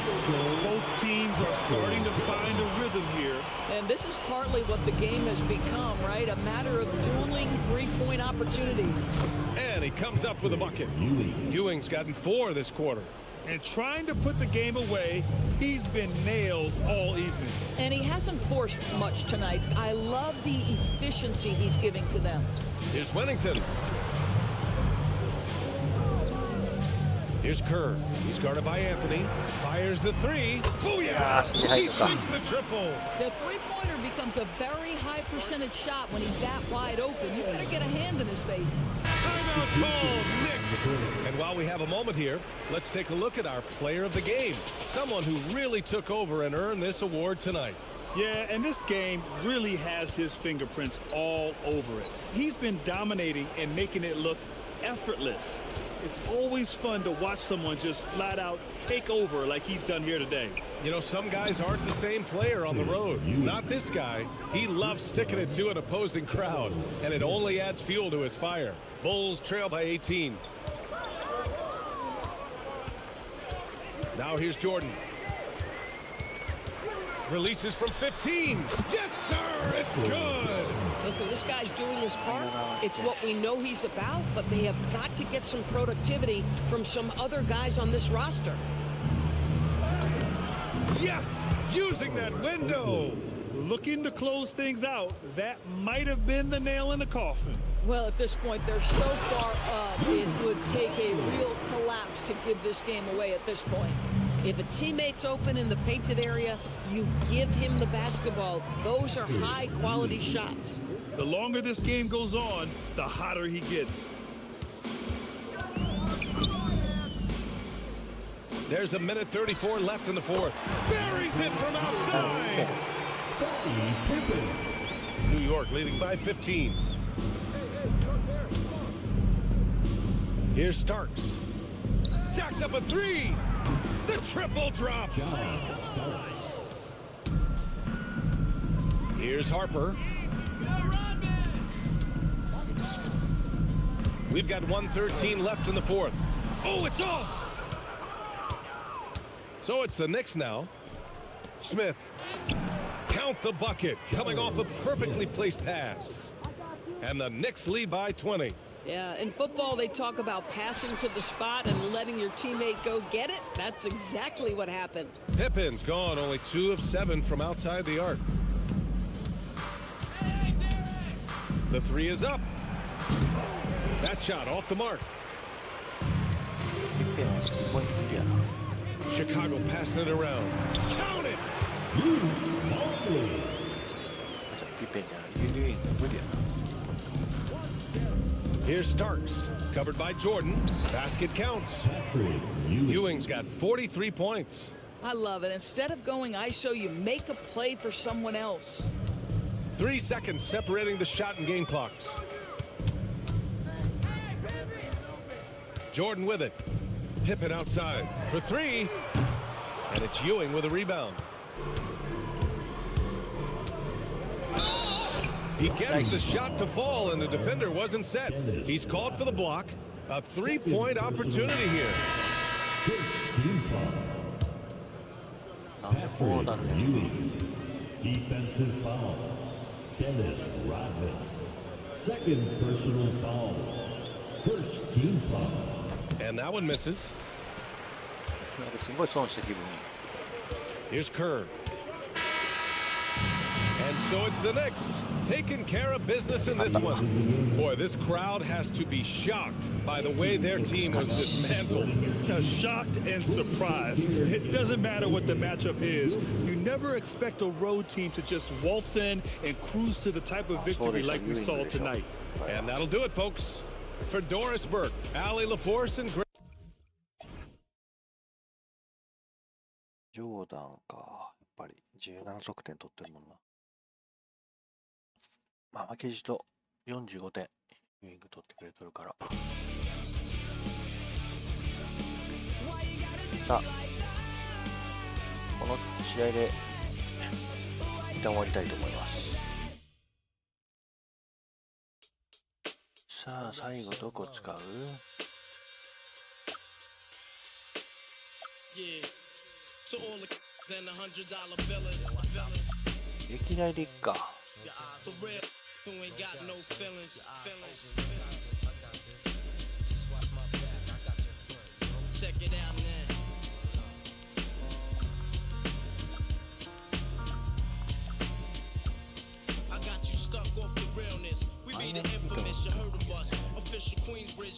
Both teams are starting to find a rhythm here. And this is partly what the game has become, right? A matter of dueling three-point opportunities. And he comes up with a bucket. Ewing's gotten 4 this quarter. And trying to put the game away, he's been nailed all evening. And he hasn't forced much tonight. I love the efficiency he's giving to them. Here's Wennington. Here's Kerr. He's guarded by Anthony. Fires the 3. Booyah! He sinks the triple. The three-pointer becomes a very high percentage shot when he's that wide open. You better get a hand in his face. Timeout call, Knicks. And while we have a moment here, let's take a look at our player of the game. Someone who really took over and earned this award tonight. Yeah, and this game really has his fingerprints all over it. He's been dominating and making it look effortless. It's always fun to watch someone just flat out take over like he's done here today. You know, some guys aren't the same player on the road. Not this guy. He loves sticking it to an opposing crowd, and it only adds fuel to his fire. Bulls trail by 18. Now here's Jordan. Releases from 15. Yes, sir, it's good. Listen, this guy's doing his part. It's what we know he's about, but they have got to get some productivity from some other guys on this roster. Yes, using that window. Looking to close things out. That might have been the nail in the coffin. Well, at this point, they're so far up, it would take a real collapse to give this game away at this point. If a teammate's open in the painted area, you give him the basketball. Those are high-quality shots. The longer this game goes on, the hotter he gets. There's a minute 34 left in the fourth. Buries it from outside. New York leading by 15. Here's Starks. Jacks up a 3. The triple drop. Here's Harper. We've got 1:13 left in the fourth. Oh, it's off. So it's the Knicks now. Smith. Count the bucket. Coming off a perfectly placed pass. And the Knicks lead by 20. Yeah, in football, they talk about passing to the spot and letting your teammate go get it. That's exactly what happened. Pippen's gone, only 2 of 7 from outside the arc. The 3 is up. That shot off the mark. Chicago passing it around. Count it! Here's Starks, covered by Jordan. Basket counts. Ewing's got 43 points. I love it. Instead of going ISO, you make a play for someone else. 3 seconds separating the shot and game clocks. Jordan with it. Pippen outside for 3. And it's Ewing with a rebound. He gets the shot to fall, and the defender wasn't set. He's called for the block. A 3-point opportunity here. Defensive foul. Dennis Rodman. Second personal foul. First team foul. And that one misses. Here's Kerr. And so it's the Knicks taking care of business in this one. Boy, this crowd has to be shocked by the way their team was dismantled. Shocked and surprised. It doesn't matter what the matchup is. You never expect a road team to just waltz in and cruise to the type of victory like we saw tonight. And that'll do it, folks. For Doris Burke, Allie LaForce, and Greg. ジョーダンか。やっぱり17得点取ってるもんな。まあ負けじと45点ウィング取ってくれとるから。さあこの試合で一旦終わりたいと思います。さあ最後どこ使う？歴代でいっか。Be the infamous, you heard of us. Official Queensbridge.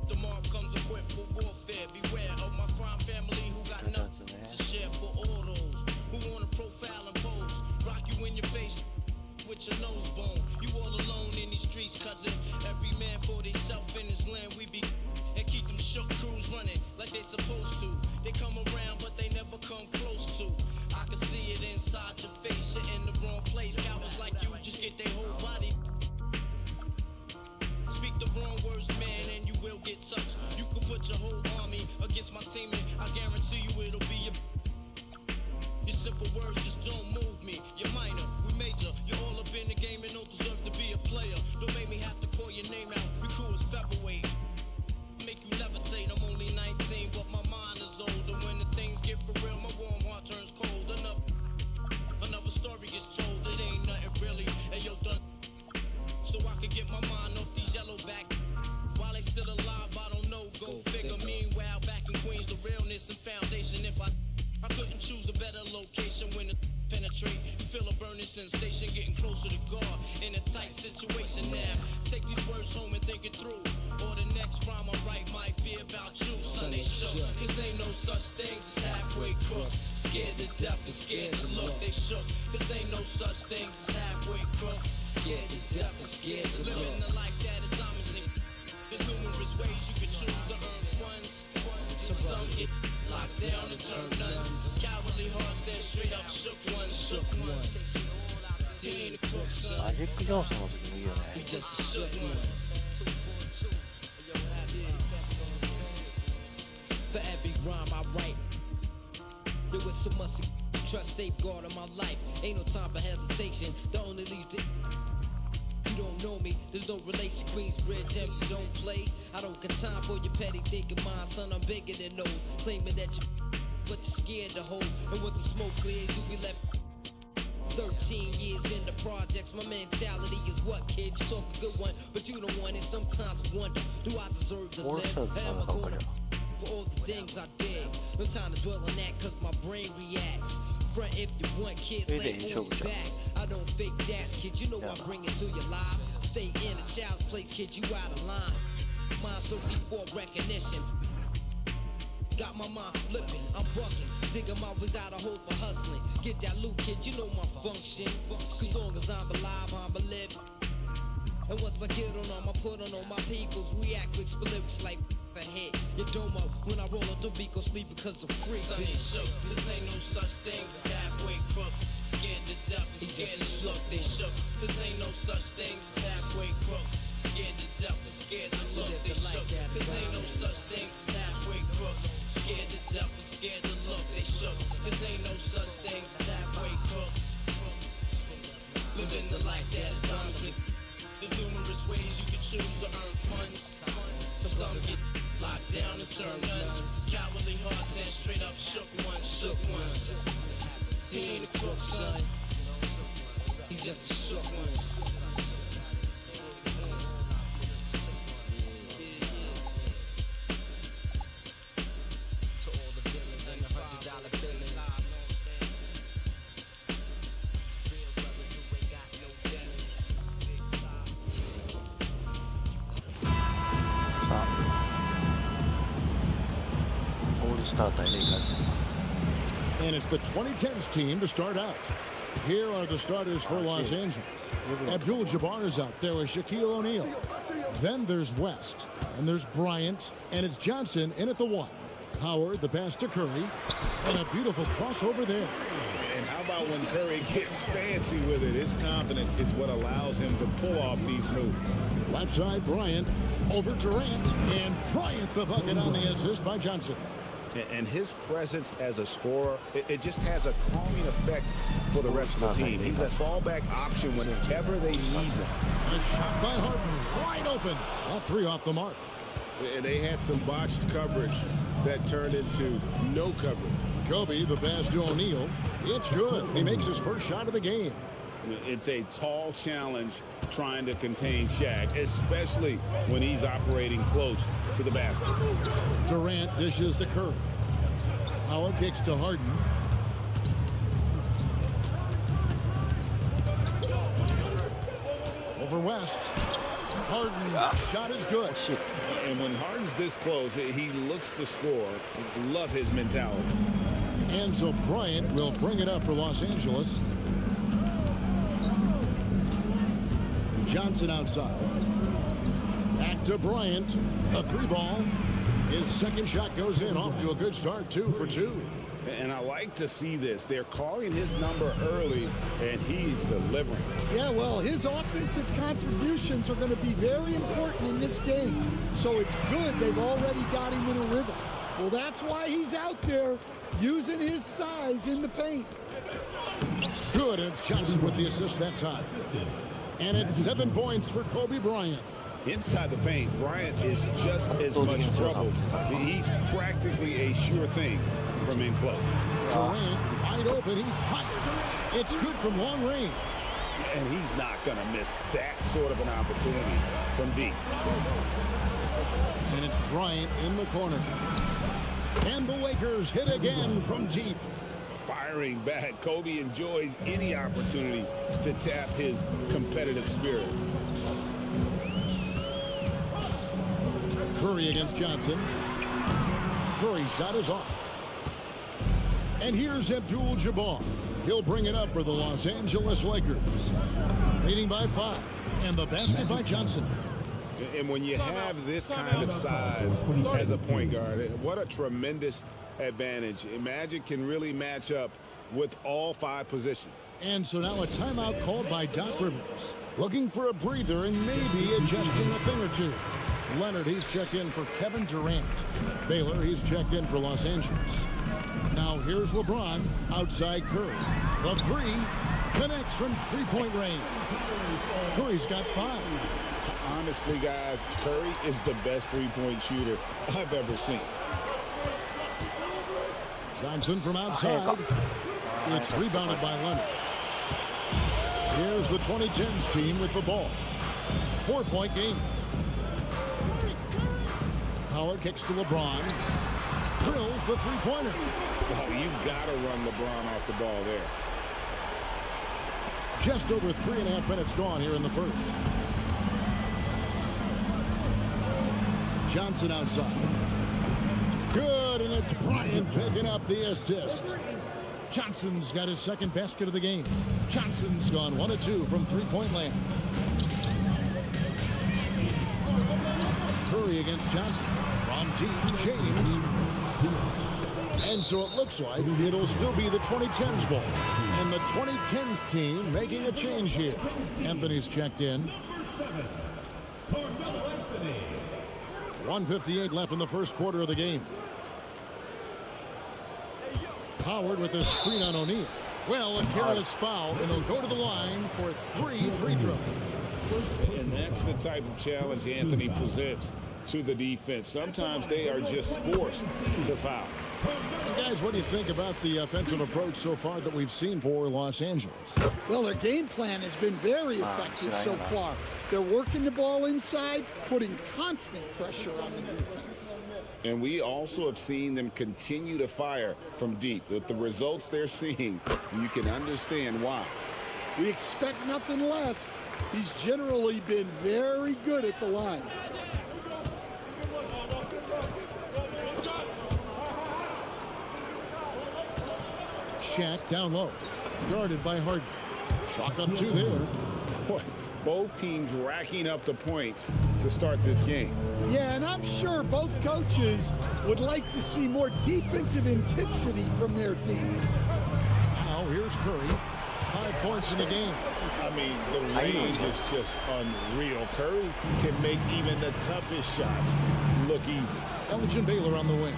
Tomorrow comes equipped for warfare. Beware of my crime family who got nothing to share for all those who wanna profile and pose. Rock you in your face with your nose bone. You all alone in these streets, cousin. Every man for theyself in his land. We be and keep them shook crews running like they supposed to. They come around, but they never come close to. I can see it inside your face. You're in the wrong place. Cowards like you just get their whole body. Speak the wrong words, man, and you will get touched. You could put your whole army against my team, and I guarantee you it'll be your simple words just don't move me. You're minor, we major. You're all up in the game and don't deserve to be a player. Don't make me have to call your name out. Your crew is featherweight. Make you levitate. I'm only 19, but my mind is older. When the things get for real, my warm heart turns cold. Another story gets told. It ain't nothing really. Hey, yo, done. So I could get my mind off these yellow back. While they still alive, I don't know, go figure. Meanwhile, back in Queens, the realness and foundation. If I couldn't choose a better location when to penetrate, feel a burning sensation, getting closer to God in a tight situation now. Take these words home and think it through. Or the next rhyme I write might be about you, son, they shook. Cause ain't no such things as halfway crooks. Scared to death and scared to look, they shook. Cause ain't no such things as halfway crooks. Scared to death and scared to look. Living the life that is diamonds in. There's numerous ways you can choose to earn funds. Some get locked down and turn nuns. Cowardly hearts and straight up shook ones, shook ones. He ain't a crook, son. マジック・ジョンソンの時もいいよね。 He just a shook one. For every rhyme I write, there was so much trust safeguard in my life. Ain't no time for hesitation. The only leads to you don't know me. There's no relation. Queensbridge, MC don't play. I don't got time for your petty thinking. Mine, son, I'm bigger than those. Claiming that you, but you're scared to hold. And once the smoke clears, you be left. 13 years in the projects, my mentality is what, kid? You talk a good one, but you don't want it. Sometimes I wonder, do I deserve to live? Or am I gonna for all the things I did? No time to dwell on that, cause my brain reacts. Front if you want, kid, lay on your back. I don't fake jazz, kid, you know I bring it to your life. Stay in a child's place, kid, you out of line. Mine's so deep for recognition. Got my mind flipping, I'm bucking. Dig I'm always out of hope for hustling. Get that loot, kid, you know my function. As long as I'm alive, I'm a live. And once I get on them, I put on all my peoples. React with lyrics like the head. You don't know when I roll up the beat, go sleep because I'm free. Sonny shook, this ain't no such thing as halfway crooks. Scared to death and scared to look, they shook. This ain't no such thing as halfway crooks. Scared to death and scared to look, they shook. This ain't no such thing as halfway crooks. Scared to death and scared to look, they shook. This ain't no such thing as halfway crooks. Living the life that is honestly. There's numerous ways you can choose to earn funds. Some get locked down and turn nuns. Cowardly hearts and straight up shook ones, shook ones. He ain't a crook, son. He's just a shook one. And it's the 2010s team to start out. Here are the starters for Los Angeles. Abdul-Jabbar is out there with Shaquille O'Neal. Then there's West, and there's Bryant, and it's Johnson in at the 1. Howard, the pass to Curry, and a beautiful crossover there. And how about when Curry gets fancy with it? His confidence is what allows him to pull off these moves. Left side, Bryant, over Durant, and Bryant the bucket on the assist by Johnson. And his presence as a scorer, it just has a calming effect for the rest of the team. He's a fallback option whenever they need one. A shot by Harden, wide open. All 3 off the mark. And they had some botched coverage that turned into no coverage. Kobe, the pass to O'Neal. It's good. He makes his first shot of the game. It's a tall challenge trying to contain Shaq, especially when he's operating close to the basket. Durant dishes to Curry. Howard kicks to Harden. Over West. Harden's shot is good. And when Harden's this close, he looks to score. Love his mentality. And so Bryant will bring it up for Los Angeles. Johnson outside. Back to Bryant. A 3-ball. His second shot goes in. Off to a good start. 2 for 2. And I like to see this. They're calling his number early, and he's delivering. Yeah, well, his offensive contributions are going to be very important in this game. So it's good they've already got him in a rhythm. Well, that's why he's out there using his size in the paint. Good. It's Johnson with the assist that time. And it's 7 points for Kobe Bryant. Inside the paint, Bryant is just as much trouble. He's practically a sure thing from in close. Durant wide open. He fires. It's good from long range. And he's not going to miss that sort of an opportunity from deep. And it's Bryant in the corner. And the Lakers hit again from deep. Firing back. Kobe enjoys any opportunity to tap his competitive spirit. Curry against Johnson. Curry's shot is off. And here's Abdul-Jabbar. He'll bring it up for the Los Angeles Lakers. Leading by 5. And the basket by Johnson. And when you have this kind of size as a point guard, what a tremendous advantage. Magic can really match up with all 5 positions. And so now a timeout called by Doc Rivers. Looking for a breather and maybe adjusting a thing or two. Leonard, he's checked in for Kevin Durant. Baylor, he's checked in for Los Angeles. Now here's LeBron outside Curry. The 3 connects from 3-point range. Curry's got 5. Honestly, guys, Curry is the best 3-point shooter I've ever seen. Johnson from outside. It's rebounded by Leonard. Here's the 2010s team with the ball. 4-point game. Howard kicks to LeBron. Drills the 3-pointer. Oh, you got to run LeBron off the ball there. Just over 3.5 minutes gone here in the first. Johnson outside. Good, and it's Bryant picking up the assist. Johnson's got his second basket of the game. Johnson's gone 1 of 2 from 3-point land. Curry against Johnson. From deep, James. And so it looks like it'll still be the 2010s ball. And the 2010s team making a change here. Anthony's checked in. 1:58 left in the first quarter of the game. Howard with a screen on O'Neal. Well, a careless foul, and he'll go to the line for 3 free throws. And that's the type of challenge Anthony presents to the defense. Sometimes they are just forced to foul. Guys, what do you think about the offensive approach so far that we've seen for Los Angeles? Well, their game plan has been very effective so far. They're working the ball inside, putting constant pressure on the defense. And we also have seen them continue to fire from deep. With the results they're seeing, you can understand why. We expect nothing less. He's generally been very good at the line. Shaq down low. Guarded by Harden. Chalk up 2 there. Boy, Both teams racking up the points to start this game. Yeah, and I'm sure both coaches would like to see more defensive intensity from their teams. Now here's Curry. 5 points in the game. I mean, the range is just unreal. Curry can make even the toughest shots look easy. Elgin Baylor on the wing.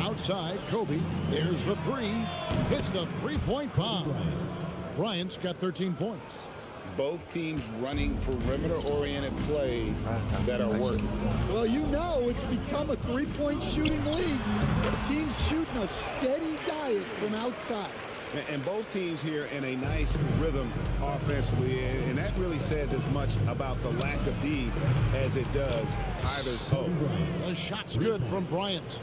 Outside, Kobe. There's the three. Hits the three-point bomb. Bryant's got 13 points. Both teams running perimeter-oriented plays that are working. Well, you know it's become a three-point shooting league. Teams shooting a steady diet from outside. And both teams here in a nice rhythm offensively, and that really says as much about the lack of D as it does either's hope. The shot's good from Bryant.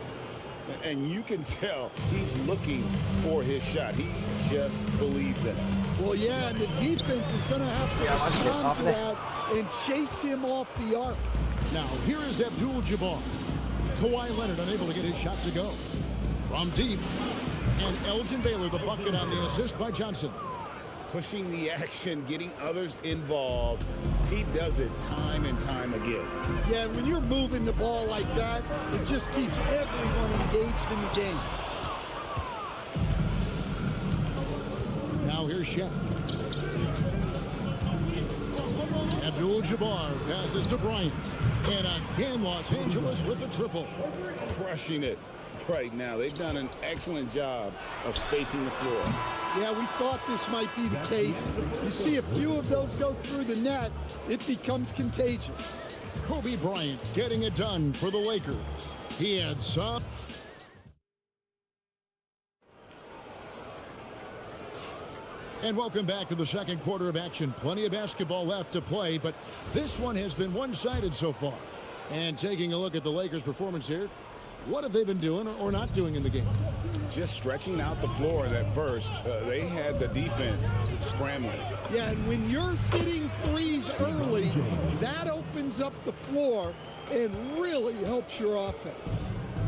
And you can tell he's looking for his shot. He just believes in it. Well, yeah, and the defense is going to have to respond to that and chase him off the arc. Now, here is Abdul-Jabbar. Kawhi Leonard unable to get his shot to go. From deep. And Elgin Baylor, the bucket on the assist by Johnson. Pushing the action, getting others involved. He does it time and time again. Yeah, when you're moving the ball like that, it just keeps everyone engaged in the game. Now here's Shaq. Abdul-Jabbar passes to Bryant. And again, Los Angeles with the triple. Crushing it right now. They've done an excellent job of spacing the floor. Yeah, we thought this might be the case. You see a few of those go through the net, it becomes contagious. Kobe Bryant getting it done for the Lakers. He had some. And welcome back to the second quarter of action. Plenty of basketball left to play, but this one has been one-sided so far. And taking a look at the Lakers' performance here, what have they been doing or not doing in the game? Just stretching out the floor at first. They had the defense scrambling. Yeah, and when you're hitting threes early, that opens up the floor and really helps your offense.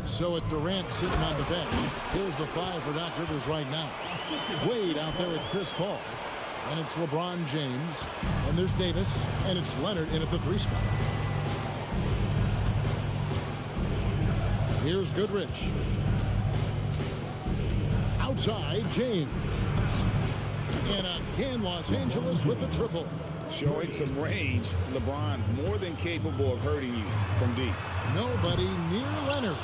So with Durant sitting on the bench, here's the 5 for Doc Rivers right now. Wade out there with Chris Paul. And it's LeBron James. And there's Davis. And it's Leonard in at the 3 spot. Here's Goodrich. Outside, James. And again, Los Angeles with the triple. Showing some range. LeBron more than capable of hurting you from deep. Nobody near Leonard.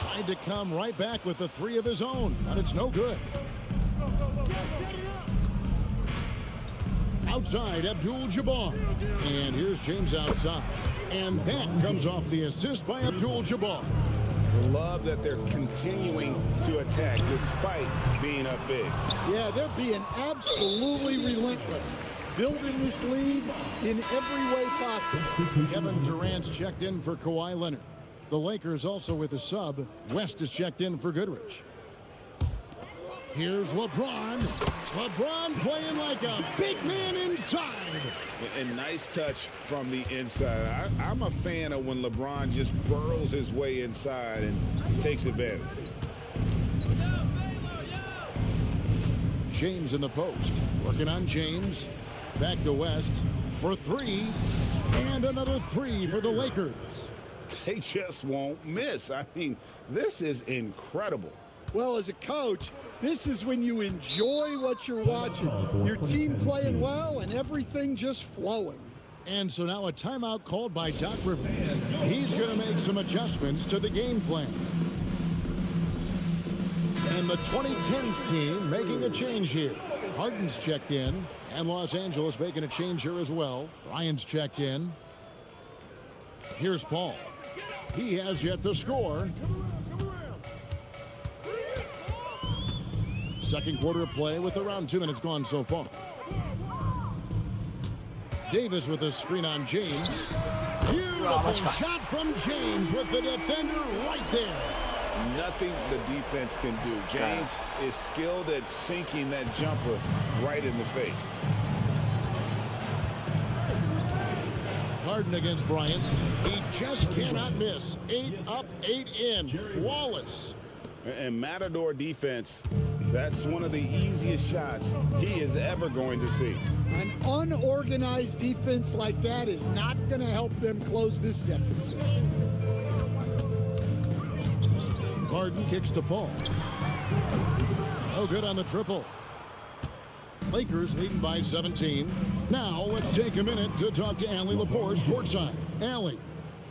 Tried to come right back with the 3 of his own, but it's no good. Outside, Abdul-Jabbar. And here's James outside. And that comes off the assist by Abdul-Jabbar. Love that they're continuing to attack despite being up big. Yeah, they're being absolutely relentless. Building this lead in every way possible. Kevin Durant's checked in for Kawhi Leonard. The Lakers also with a sub. West is checked in for Goodrich. Here's LeBron. LeBron playing like a big man inside. And nice touch from the inside. I'm a fan of when LeBron just burrows his way inside and takes advantage. James in the post. Working on James. Back to West for 3. And another 3 for the Lakers. They just won't miss. I mean, this is incredible. Well, as a coach, this is when you enjoy what you're watching. Your team playing well and everything just flowing. And so now a timeout called by Doc Rivers. He's going to make some adjustments to the game plan. And the 2010s team making a change here. Harden's checked in, and Los Angeles making a change here as well. Ryan's checked in. Here's Paul. He has yet to score. Second quarter of play with around 2 minutes gone so far. Davis with a screen on James. Beautiful shot from James with the defender right there. Nothing the defense can do. James is skilled at sinking that jumper right in the face. Harden against Bryant. He just cannot miss. 8 up, 8 in. Flawless. And Matador defense That's one of the easiest shots he is ever going to see. An unorganized defense like that is not going to help them close this deficit. Harden kicks to Paul. No good on the triple. Lakers leading by 17. Now let's take a minute to talk to Allie LaForce courtside. Allie.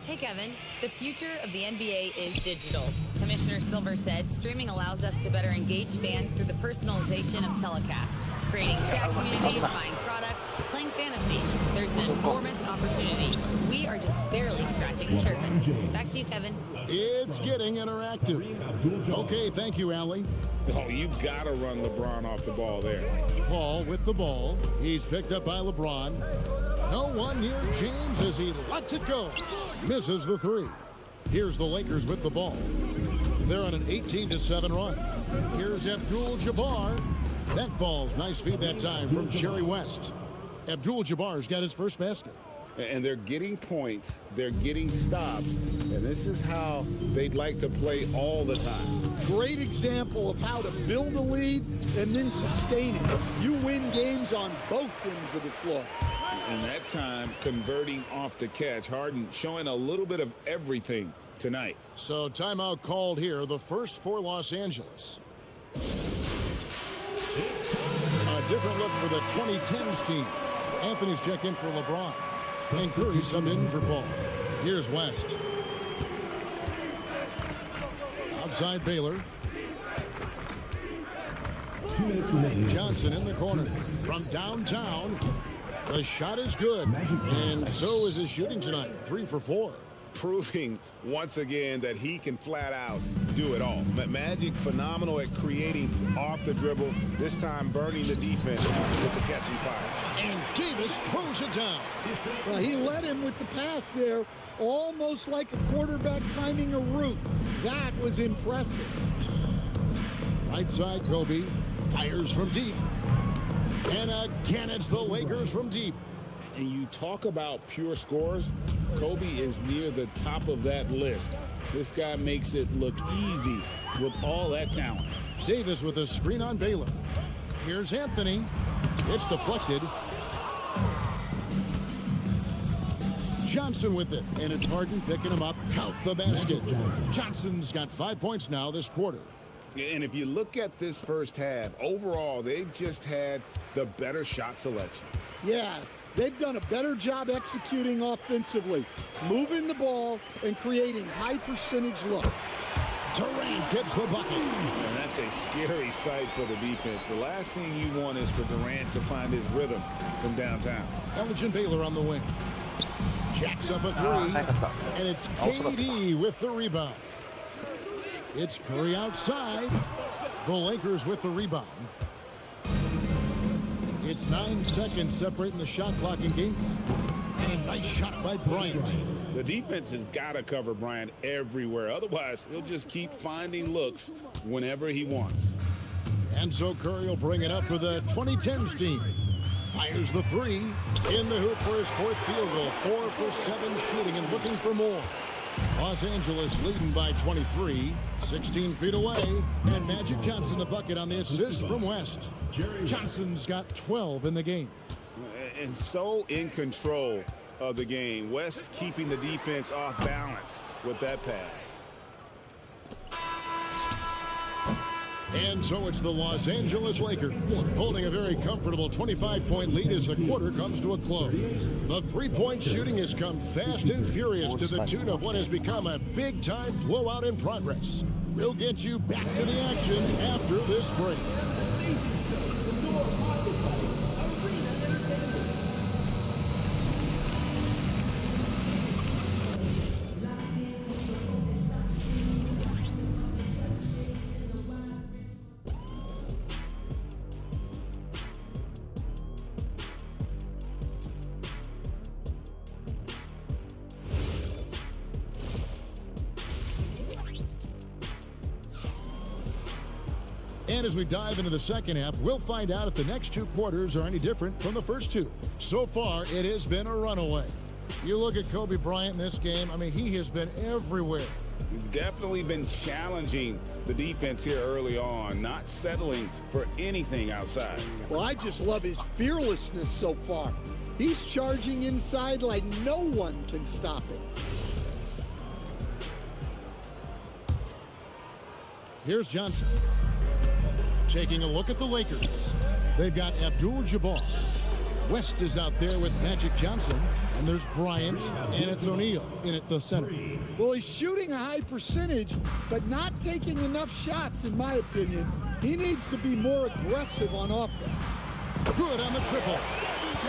Hey, Kevin. The future of the NBA is digital. Commissioner Silver said streaming allows us to better engage fans through the personalization of telecasts, creating chat communities, buying products, playing fantasy. There's an enormous opportunity. We are just barely scratching the surface. Back to you, Kevin. It's getting interactive. Okay, thank you, Allie. Oh, you gotta run LeBron off the ball there. Paul with the ball. He's picked up by LeBron. No one near James as he lets it go. Misses the three. Here's the Lakers with the ball. They're on an 18-7 run. Here's Abdul-Jabbar. That falls. Nice feed that time from Jerry West. Abdul-Jabbar's got his first basket. And they're getting points, they're getting stops, and this is how they'd like to play all the time. Great example of how to build a lead and then sustain it. You win games on both ends of the floor. And that time, converting off the catch. Harden showing a little bit of everything tonight. So timeout called here, the first for Los Angeles. A different look for the 2010s team. Anthony's checked in for LeBron. And Curry subbed in for Paul. Here's West. Outside Baylor. Johnson in the corner. From downtown. The shot is good. And so is his shooting tonight. 3 for 4. Proving once again that he can flat out do it all. Magic phenomenal at creating off the dribble. This time burning the defense with the catching fire. And Davis throws it down. Well, he led him with the pass there, almost like a quarterback timing a route. That was impressive. Right side, Kobe fires from deep. And again, it's the Lakers from deep. And you talk about pure scores, Kobe is near the top of that list. This guy makes it look easy with all that talent. Davis with a screen on Baylor. Here's Anthony. It's deflected. Johnson with it, and it's Harden picking him up. Count the basket. Johnson's got 5 points now this quarter. And if you look at this first half, overall, they've just had the better shot selection. Yeah, they've done a better job executing offensively, moving the ball and creating high percentage looks. Durant gets the bucket. And that's a scary sight for the defense. The last thing you want is for Durant to find his rhythm from downtown. Elgin Baylor on the wing. Jacks up a three. And it's KD with the rebound. It's Curry outside. The Lakers with the rebound. It's 9 seconds separating the shot clock and game. And a nice shot by Bryant. The defense has got to cover Bryant everywhere. Otherwise, he'll just keep finding looks whenever he wants. And so Curry will bring it up for the 2010s team. Fires the three. In the hoop for his fourth field goal. 4 for 7 shooting and looking for more. Los Angeles leading by 23, 16 feet away, and Magic Johnson the bucket on the assist from West. Johnson's got 12 in the game. And so in control of the game. West keeping the defense off balance with that pass. And so it's the Los Angeles Lakers holding a very comfortable 25-point lead as the quarter comes to a close. The three-point shooting has come fast and furious to the tune of what has become a big-time blowout in progress. We'll get you back to the action after this break. And as we dive into the second half, we'll find out if the next two quarters are any different from the first two. So far, it has been a runaway. You look at Kobe Bryant in this game, I mean, he has been everywhere. Definitely been challenging the defense here early on, not settling for anything outside. Well, I just love his fearlessness so far. He's charging inside like no one can stop it. Here's Johnson. Taking a look at the Lakers. They've got Abdul-Jabbar. West is out there with Magic Johnson. And there's Bryant, and it's O'Neal in at the center. Well, he's shooting a high percentage, but not taking enough shots, in my opinion. He needs to be more aggressive on offense. Good on the triple.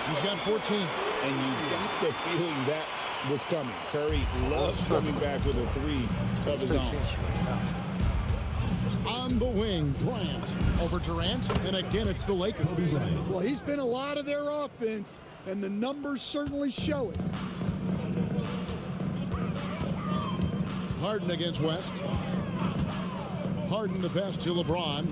He's got 14. And you got the feeling that was coming. Curry loves coming back with a three of his own. On the wing, Bryant over Durant, and again it's the Lakers. Well, he's been a lot of their offense, and the numbers certainly show it. Harden against West. Harden the pass to LeBron.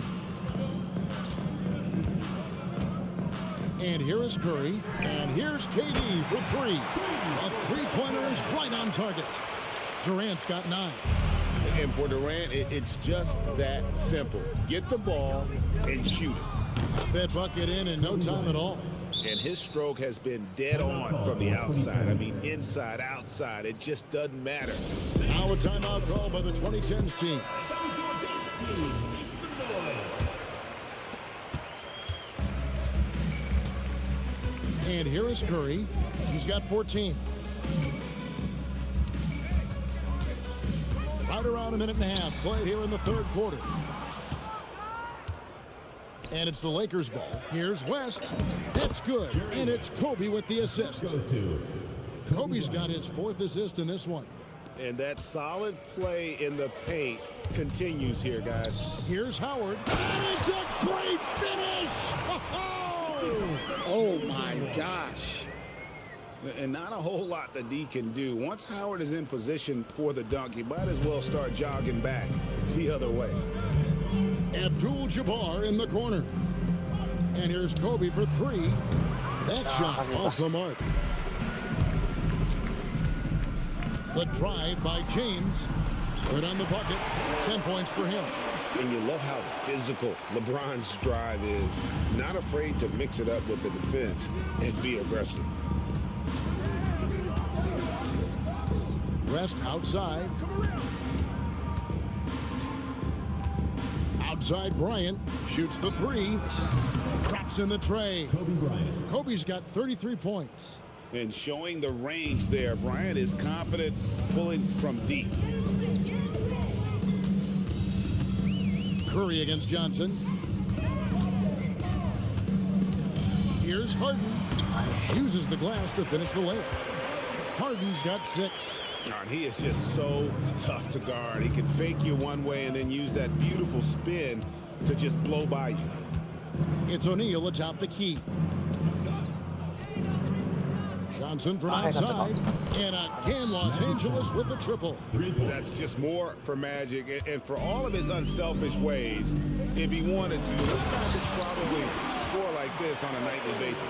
And here is Curry. And here's KD for three. A three-pointer is right on target. Durant's got 9. And for Durant, it's just that simple. Get the ball and shoot it. That bucket in no time at all. And his stroke has been dead on from the outside. I mean, inside, outside. It just doesn't matter. Now a timeout call by the 2010s team. And here is Curry. He's got 14. Right around a minute and a half played here in the third quarter. And it's the Lakers ball. Here's West. That's good. And it's Kobe with the assist. Kobe's got his 4th assist in this one. And that solid play in the paint continues here, guys. Here's Howard. And it's a great finish! Oh, my gosh. And not a whole lot that D can do. Once Howard is in position for the dunk, he might as well start jogging back the other way. Abdul-Jabbar in the corner. And here's Kobe for 3. That shot off the mark. The drive by James. Good on the bucket. 10 points for him. And you love how physical LeBron's drive is. Not afraid to mix it up with the defense and be aggressive. Rest outside. Outside Bryant shoots the 3. Drops in the tray. Kobe Bryant. Kobe's got 33 points. And showing the range there, Bryant is confident pulling from deep. Curry against Johnson. Here's Harden. Uses the glass to finish the layup. Harden's got 6. And he is just so tough to guard. He can fake you one way and then use that beautiful spin to just blow by you. It's O'Neal atop the key. Johnson from outside. And again, Los Angeles with the triple. That's just more for Magic. And for all of his unselfish ways, if he wanted to, this guy could probably score like this on a nightly basis.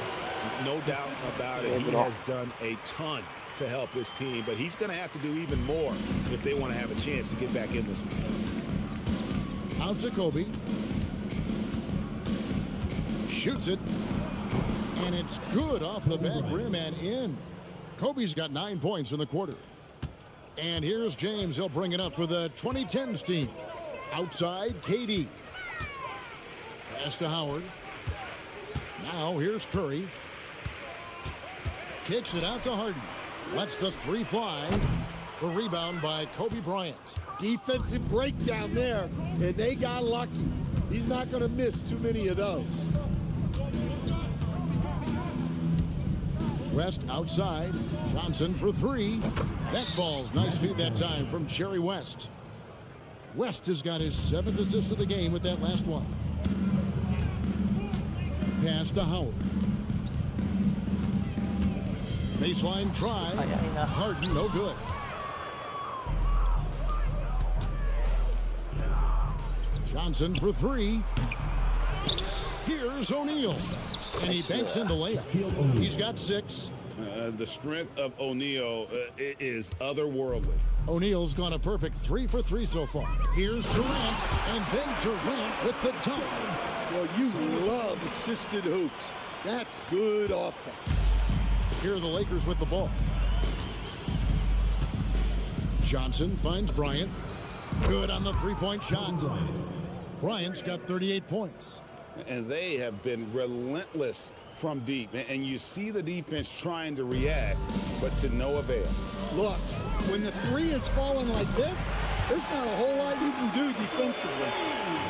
No doubt about it. He has done a ton to help his team, but he's going to have to do even more if they want to have a chance to get back in this one. Out to Kobe. Shoots it. And it's good off the back rim and in. Kobe's got 9 points in the quarter. And here's James. He'll bring it up for the 2010s team. Outside, KD. Pass to Howard. Now here's Curry. Kicks it out to Harden. Lets the 3 fly. The rebound by Kobe Bryant. Defensive breakdown there, and they got lucky. He's not going to miss too many of those. West outside. Johnson for 3. That falls. Nice feed that time from Jerry West. West has got his 7th assist of the game with that last one. Pass to Howard. Baseline try. Harden, no good. Johnson for 3. Here's O'Neal. And he banks in the layup. He's got 6. The strength of O'Neal is otherworldly. O'Neal's gone a perfect 3 for 3 so far. Here's Durant, and then Durant with the dunk. Well, you love assisted hoops. That's good offense. Here are the Lakers with the ball. Johnson finds Bryant. Good on the three-point shot. Bryant's got 38 points. And they have been relentless from deep. And you see the defense trying to react, but to no avail. Look, when the three is falling like this, there's not a whole lot you can do defensively.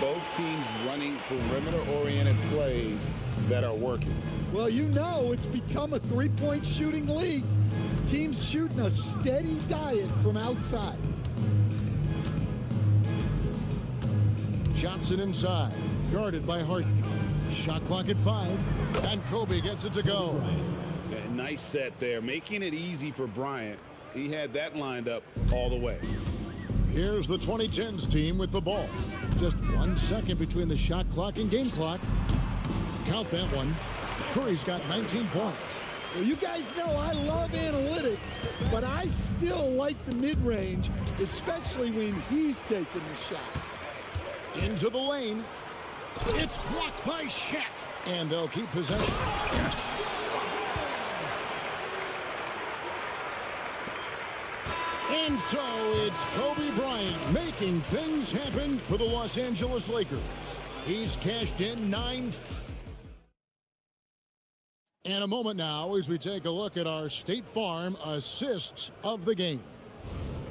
Both teams running perimeter-oriented plays that are working. Well, you know it's become a three-point shooting league. Teams shooting a steady diet from outside. Johnson inside, guarded by Harden. Shot clock at 5, and Kobe gets it to go. A nice set there, making it easy for Bryant. He had that lined up all the way. Here's the 2010s team with the ball. Just 1 second between the shot clock and game clock. Count that one. Curry's got 19 points. Well, you guys know I love analytics, but I still like the mid-range, especially when he's taking the shot. Into the lane. It's blocked by Shaq, and they'll keep possession. And so it's Kobe Bryant making things happen for the Los Angeles Lakers. He's cashed in 9. And a moment now as we take a look at our State Farm assists of the game.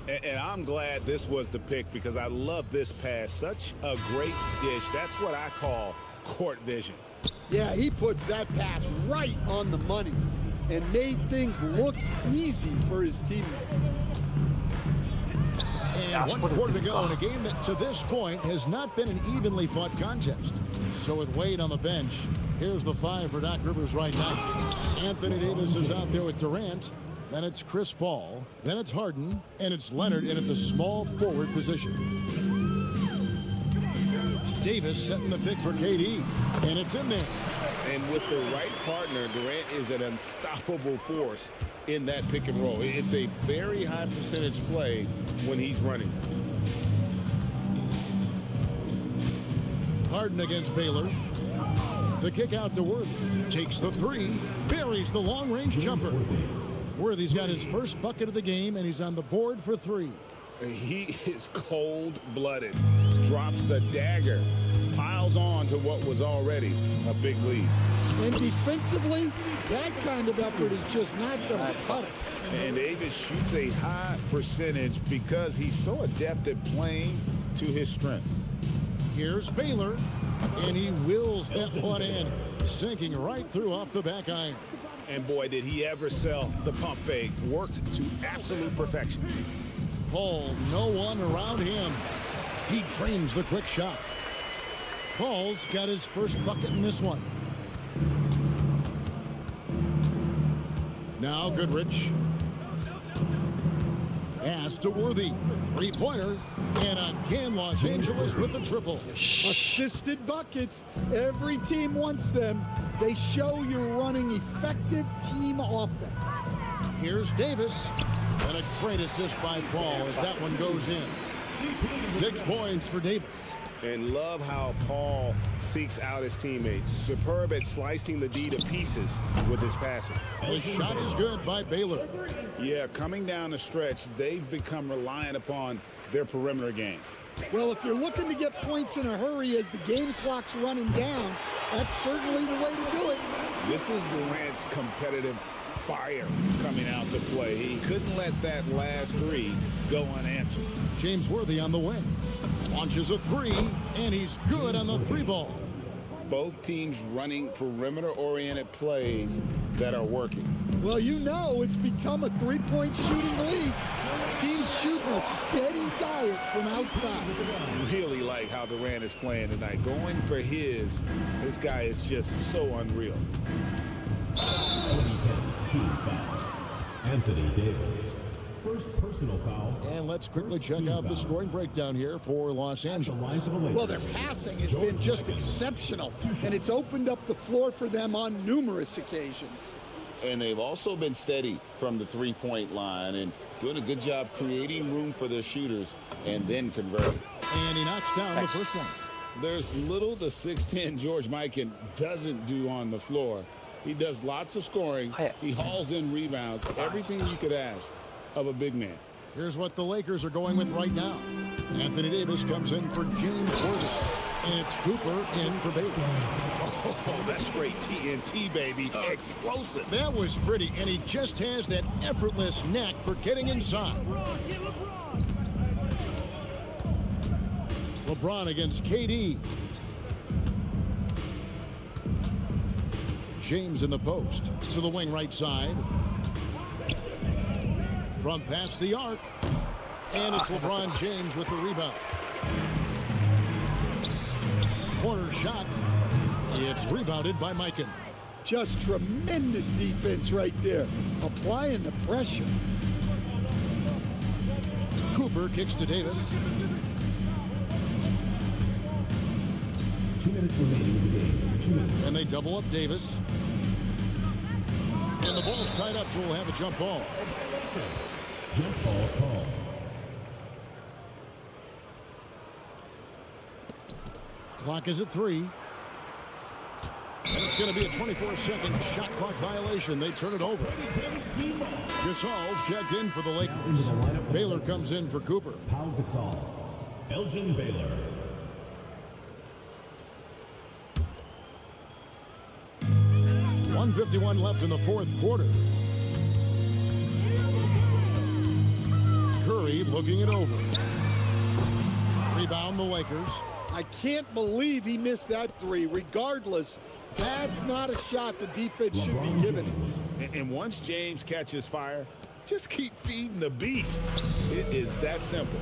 And I'm glad this was the pick because I love this pass. Such a great dish. That's what I call court vision. Yeah, he puts that pass right on the money and made things look easy for his teammate. And 1 quarter to go in a game that to this point has not been an evenly fought contest. So with Wade on the bench, here's the 5 for Doc Rivers right now. Anthony Davis is out there with Durant. Then it's Chris Paul. Then it's Harden. And it's Leonard in at the small forward position. Davis setting the pick for KD. And it's in there. And with the right partner, Durant is an unstoppable force in that pick and roll. It's a very high percentage play when he's running. Harden against Baylor. The kick out to Worthy. Takes the 3. Buries the long-range jumper. Worthy's got his first bucket of the game, and he's on the board for 3. He is cold-blooded. Drops the dagger. Piles on to what was already a big lead. And defensively, that kind of effort is just not going to cut it. And Davis shoots a high percentage because he's so adept at playing to his strengths. Here's Baylor, and he wills that one in, sinking right through off the back iron. And boy, did he ever sell the pump fake. Worked to absolute perfection. Paul, no one around him. He drains the quick shot. Paul's got his first bucket in this one. Now Goodrich. Pass to Worthy. Three-pointer. And again, Los Angeles with the triple. Assisted buckets. Every team wants them. They show you're running effective team offense. Here's Davis. And a great assist by Paul as that one goes in. 6 points for Davis. And love how Paul seeks out his teammates. Superb at slicing the D to pieces with his passing. The shot is good by Baylor. Yeah, coming down the stretch, they've become reliant upon their perimeter game. Well, if you're looking to get points in a hurry as the game clock's running down, that's certainly the way to do it. This is Durant's competitive fire coming out to play. He couldn't let that last 3 go unanswered. James Worthy on the wing. Launches a 3, and he's good on the 3 ball. Both teams running perimeter-oriented plays that are working. Well, you know it's become a three-point shooting league. Teams shooting a steady diet from outside. Really like how Durant is playing tonight. Going for his, this guy is just so unreal. 2010's team foul. Anthony Davis. First personal foul. And let's quickly check out the scoring breakdown here for Los Angeles. Well, their passing has been just exceptional, and it's opened up the floor for them on numerous occasions. And they've also been steady from the three-point line and doing a good job creating room for their shooters and then converting. And he knocks down the first one. There's little the 6'10" George Mikan doesn't do on the floor. He does lots of scoring. He hauls in rebounds, everything you could ask of a big man. Here's what the Lakers are going with right now. Anthony Davis comes in for James Worthy. And it's Cooper in for Bailey. Oh, that's great TNT, baby. Explosive. That was pretty, and he just has that effortless knack for getting inside. LeBron against KD. James in the post to the wing right side. From past the arc. And it's LeBron James with the rebound. Corner shot. It's rebounded by Mikan. Just tremendous defense right there. Applying the pressure. Cooper kicks to Davis. 2 minutes remaining in the game. 2 minutes. And they double up Davis. And the ball's tied up, so we'll have a jump ball. Jump ball call. Clock is at 3. And it's going to be a 24-second shot clock violation. They turn it over. Gasol checked in for the Lakers. Baylor comes in for Cooper. Pau Gasol. Elgin Baylor. .151 left in the fourth quarter. Curry looking it over. Rebound the Lakers. I can't believe he missed that three. Regardless, that's not a shot the defense should be giving him. And once James catches fire, just keep feeding the beast. It is that simple.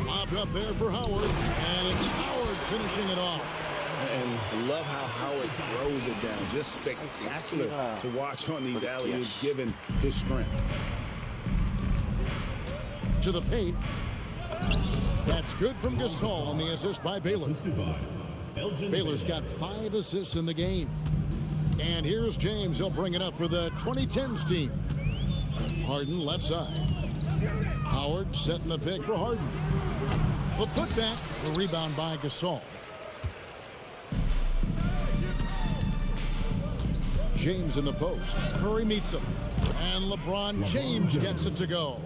Lobbed up there for Howard, and it's Howard finishing it off. And love how Howard throws it down. Just spectacular to watch on these alley-oops, given his strength. To the paint. That's good from Gasol on the assist by Baylor. Baylor's got 5 assists in the game. And here's James. He'll bring it up for the 2010s team. Harden left side. Howard setting the pick for Harden. The putback, the rebound by Gasol. James in the post. Curry meets him. And LeBron James gets it to go.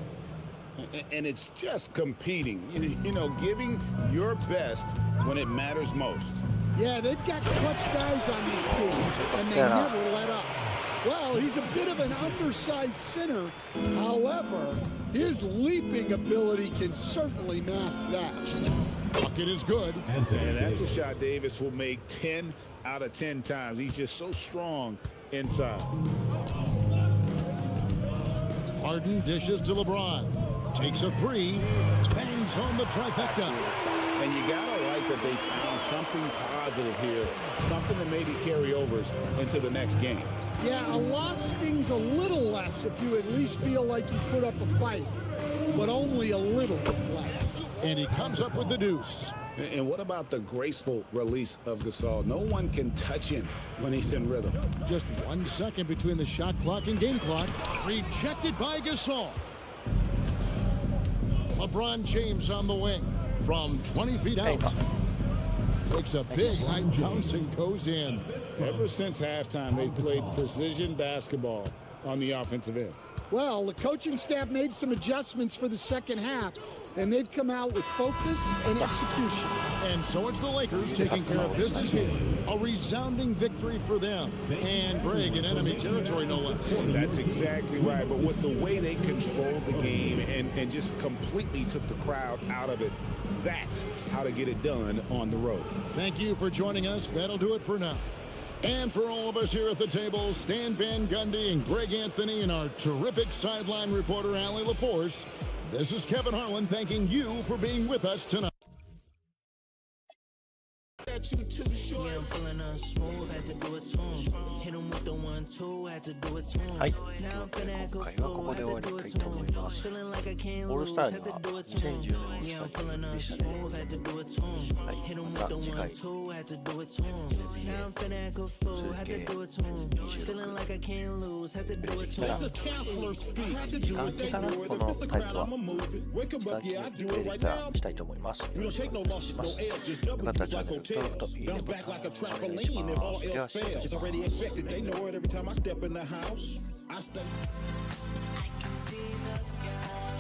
And it's just competing, you know, giving your best when it matters most. Yeah, they've got clutch guys on this team, and they never let up. Well, he's a bit of an undersized center. However, his leaping ability can certainly mask that. Bucket is good. And that's a shot Davis will make 10 out of 10 times. He's just so strong inside. Harden dishes to LeBron. Takes a 3, bangs home the trifecta. And you gotta like that they found something positive here, something to maybe carry overs into the next game. Yeah, a loss stings a little less if you at least feel like you put up a fight, but only a little less. And he comes up with the deuce. And what about the graceful release of Gasol? No one can touch him when he's in rhythm. Just 1 second between the shot clock and game clock. Rejected by Gasol. LeBron James on the wing from 20 feet out. Takes a big high bounce and goes in. Ever since halftime, they've played precision basketball on the offensive end. Well, the coaching staff made some adjustments for the second half, and they've come out with focus and execution. And so it's the Lakers taking care of business here. A resounding victory for them. And Greg in enemy territory, no less. That's exactly right. But with the way they controlled the game and just completely took the crowd out of it, that's how to get it done on the road. Thank you for joining us. That'll do it for now. And for all of us here at the table, Stan Van Gundy and Greg Anthony and our terrific sideline reporter, Allie LaForce, this is Kevin Harlan thanking you for being with us tonight. but you too short. Yeah, I'm pulling up smooth, had to do it to him. Hit him with the 1-2, had to do it to him. はい、今回はここで終わりたいと思います。オールスターには2010年オールスターにでしたね。はい、また次回 NBA 2K26出てきたら時間期かな、このタイプは時間期にプレイできたらしたいと思います。よろしくお願いします。よかったらチャンネル登録といいねボタンお願いします。では失礼いたします。